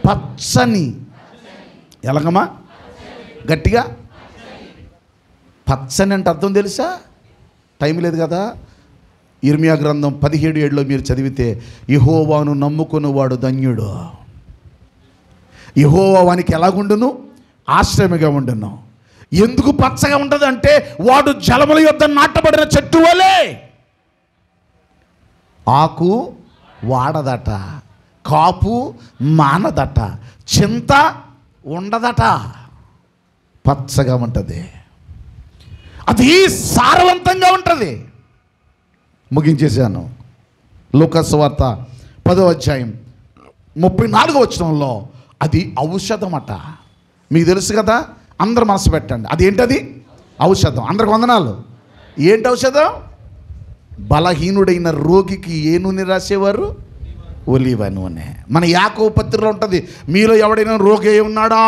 పచ్చని, ఎలాగమ్మా గట్టిగా, పచ్చని అంటే అర్థం తెలుసా? టైం లేదు కదా. ఇర్మియా గ్రంథం 17:7లో మీరు చదివితే, యెహోవాను నమ్ముకున్నవాడు ధన్యుడు. యెహోవా వానికి ఎలాగుండును? ఆశ్రయముగా ఉండును. ఎందుకు పచ్చగా ఉంటుంది అంటే, వాడు జలముల యొద్ద నాటబడిన చెట్టు వలె. ఆకు వాడదట, కాపు మానదట, చింత ఉండదట, పచ్చగా ఉంటుంది. అది సారవంతంగా ఉంటుంది. ముగించేశాను. లూకాసు సువార్త 10వ అధ్యాయం 34వ వచనంలో అది ఔషధమట. మీకు తెలుసు కదా, అందరు మనసు పెట్టండి. అది ఏంటది? ఔషధం. అందరికి వందనాలు. ఏంటి ఔషధం? బలహీనుడైన రోగికి ఏ నూనె రాసేవారు? ఒలీవ నూనె. మన యాకోబు పత్రికలో ఉంటుంది, మీలో ఎవడైనా రోగి అయి ఉన్నాడా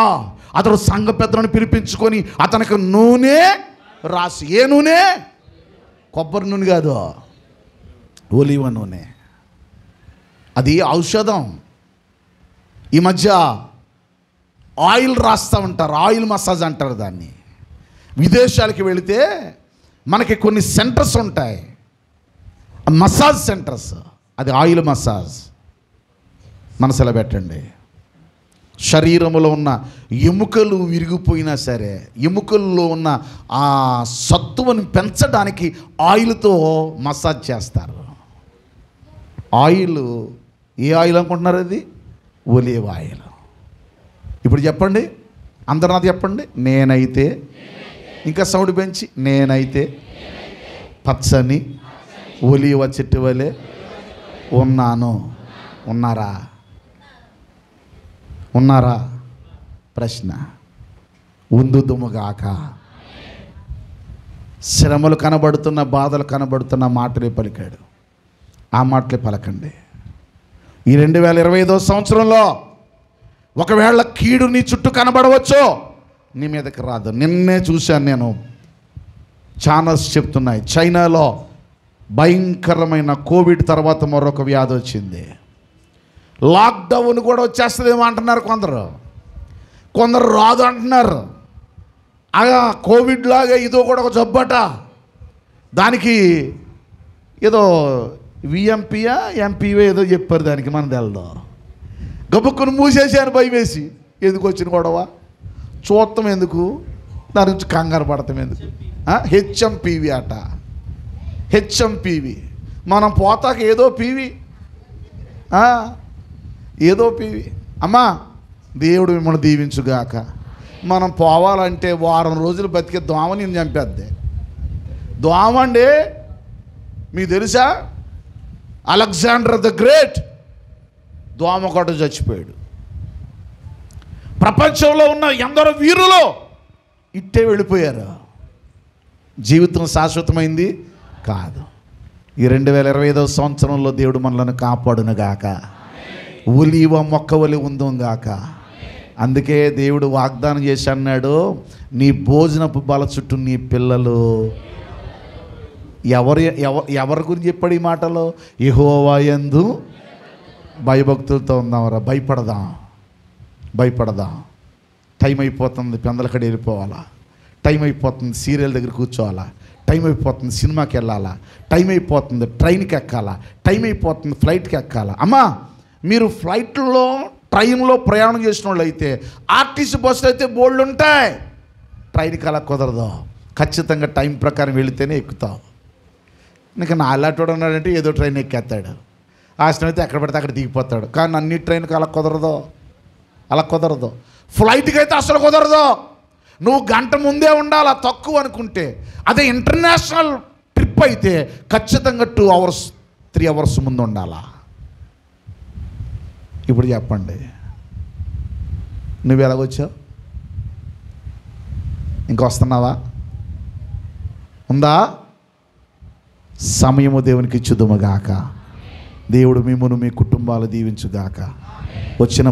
అతడు సంఘ పెద్దలను పిలిపించుకొని అతనికి నూనె రాసి. ఏ నూనె? కొబ్బరి నూనె కాదు, ఒలీవ నూనె. అది ఔషధం. ఈ మధ్య ఆయిల్ రాస్తూ ఉంటారు, ఆయిల్ మసాజ్ అంటారు దాన్ని. విదేశాలకి వెళితే మనకి కొన్ని సెంటర్స్ ఉంటాయి, మసాజ్ సెంటర్స్. అది ఆయిల్ మసాజ్. మనసులో పెట్టండి. శరీరంలో ఉన్న ఎముకలు విరిగిపోయినా సరే, ఎముకల్లో ఉన్న ఆ సత్తువను పెంచడానికి ఆయిల్తో మసాజ్ చేస్తారు. ఆయిల్ ఏ ఆయిల్ అనుకుంటున్నారు? అది ఒలీవ ఆయిల్. ఇప్పుడు చెప్పండి, అందరూ నాది చెప్పండి. నేనైతే, ఇంకా సౌండ్ పెంచి, నేనైతే పచ్చని ఒలీవ చెట్టు వలె ఉన్నాను. ఉన్నారా? ఉన్నారా? ప్రశ్న. ఉందుదుముగాక. శ్రమలు కనబడుతున్న, బాధలు కనబడుతున్న మాటలే పలికాడు. ఆ మాటలే పలకండి. ఈ 2025వ సంవత్సరంలో ఒకవేళ కీడు నీ చుట్టూ కనబడవచ్చు, నీ మీదకి రాదు. నిన్నే చూశాను నేను, ఛానల్స్ చెప్తున్నాయి, చైనాలో భయంకరమైన కోవిడ్ తర్వాత మరొక వ్యాధి వచ్చింది. లాక్డౌన్ కూడా వచ్చేస్తుందేమో అంటున్నారు కొందరు, కొందరు రాదు అంటున్నారు. అలా కోవిడ్ లాగా ఇదో కూడా ఒక జబ్బట. దానికి ఏదో విఎంపీయా ఎంపీవో ఏదో చెప్పారు, దానికి మనం తెలదు. గబుక్కును మూసేసాను భయం వేసి. ఎందుకు వచ్చిన గొడవ? చూడటం ఎందుకు, దాని నుంచి కంగారు పడతాం ఎందుకు? హెచ్ఎంపీవి అట, హెచ్ఎంపీవి. మనం పోతాక ఏదో పీవి, ఏదో పీవి. అమ్మా దేవుడు మిమ్మల్ని దీవించుగాక. మనం పోవాలంటే వారం రోజులు బతికే దోమ నేను చంపేద్ది. దోమ అండి, మీకు తెలుసా? అలెగ్జాండర్ ద గ్రేట్ దోమ కొట్ట చచ్చిపోయాడు. ప్రపంచంలో ఉన్న ఎందరో వీరులు ఇట్టే వెళ్ళిపోయారు. జీవితం శాశ్వతమైంది కాదు. ఈ 2025వ సంవత్సరంలో దేవుడు మనలను కాపాడునుగాక. ఒలీవ మొక్క వలె ఉందుగాక. అందుకే దేవుడు వాగ్దానం చేసి అన్నాడు, నీ భోజనపు బల చుట్టూ నీ పిల్లలు. ఎవరి గురించి చెప్పాడు ఈ మాటలో? యెహోవా యందు భయభక్తులతో ఉందామరా. భయపడదాం. టైం అయిపోతుంది, పెందలకడ వెళ్ళిపోవాలా. టైం అయిపోతుంది, సీరియల్ దగ్గర కూర్చోవాలా. టైం అయిపోతుంది, సినిమాకి వెళ్ళాలా. టైం అయిపోతుంది, ట్రైన్కి ఎక్కాలా. టైం అయిపోతుంది, ఫ్లైట్కి ఎక్కాలా. అమ్మా, మీరు ఫ్లైట్లో ట్రైన్లో ప్రయాణం చేసిన వాళ్ళు అయితే, ఆర్టీసీ బస్సులు అయితే బోర్డులు ఉంటాయి. ట్రైన్కి అలా కుదరదు. ఖచ్చితంగా టైం ప్రకారం వెళితేనే ఎక్కుతావు. ఇంకా నా అలాంటి ఉన్నాడంటే ఏదో ట్రైన్ ఎక్కేస్తాడు, ఆశనం అయితే ఎక్కడ పడితే అక్కడ దిగిపోతాడు. కానీ అన్ని ట్రైన్కి అలా కుదరదు. ఫ్లైట్కి అయితే అసలు కుదరదు. నువ్వు గంట ముందే ఉండాలా తక్కువ అనుకుంటే. అదే ఇంటర్నేషనల్ ట్రిప్ అయితే ఖచ్చితంగా 2 hours 3 hours ముందు ఉండాలా. ఇప్పుడు చెప్పండి, నువ్వు ఎలాగొచ్చావు? ఇంకొస్తున్నావా? ఉందా? సమయము దేవునికి ఇచ్చుదుముగాక. దేవుడు మిమ్మును మీ కుటుంబాలు దీవించుగాక. వచ్చిన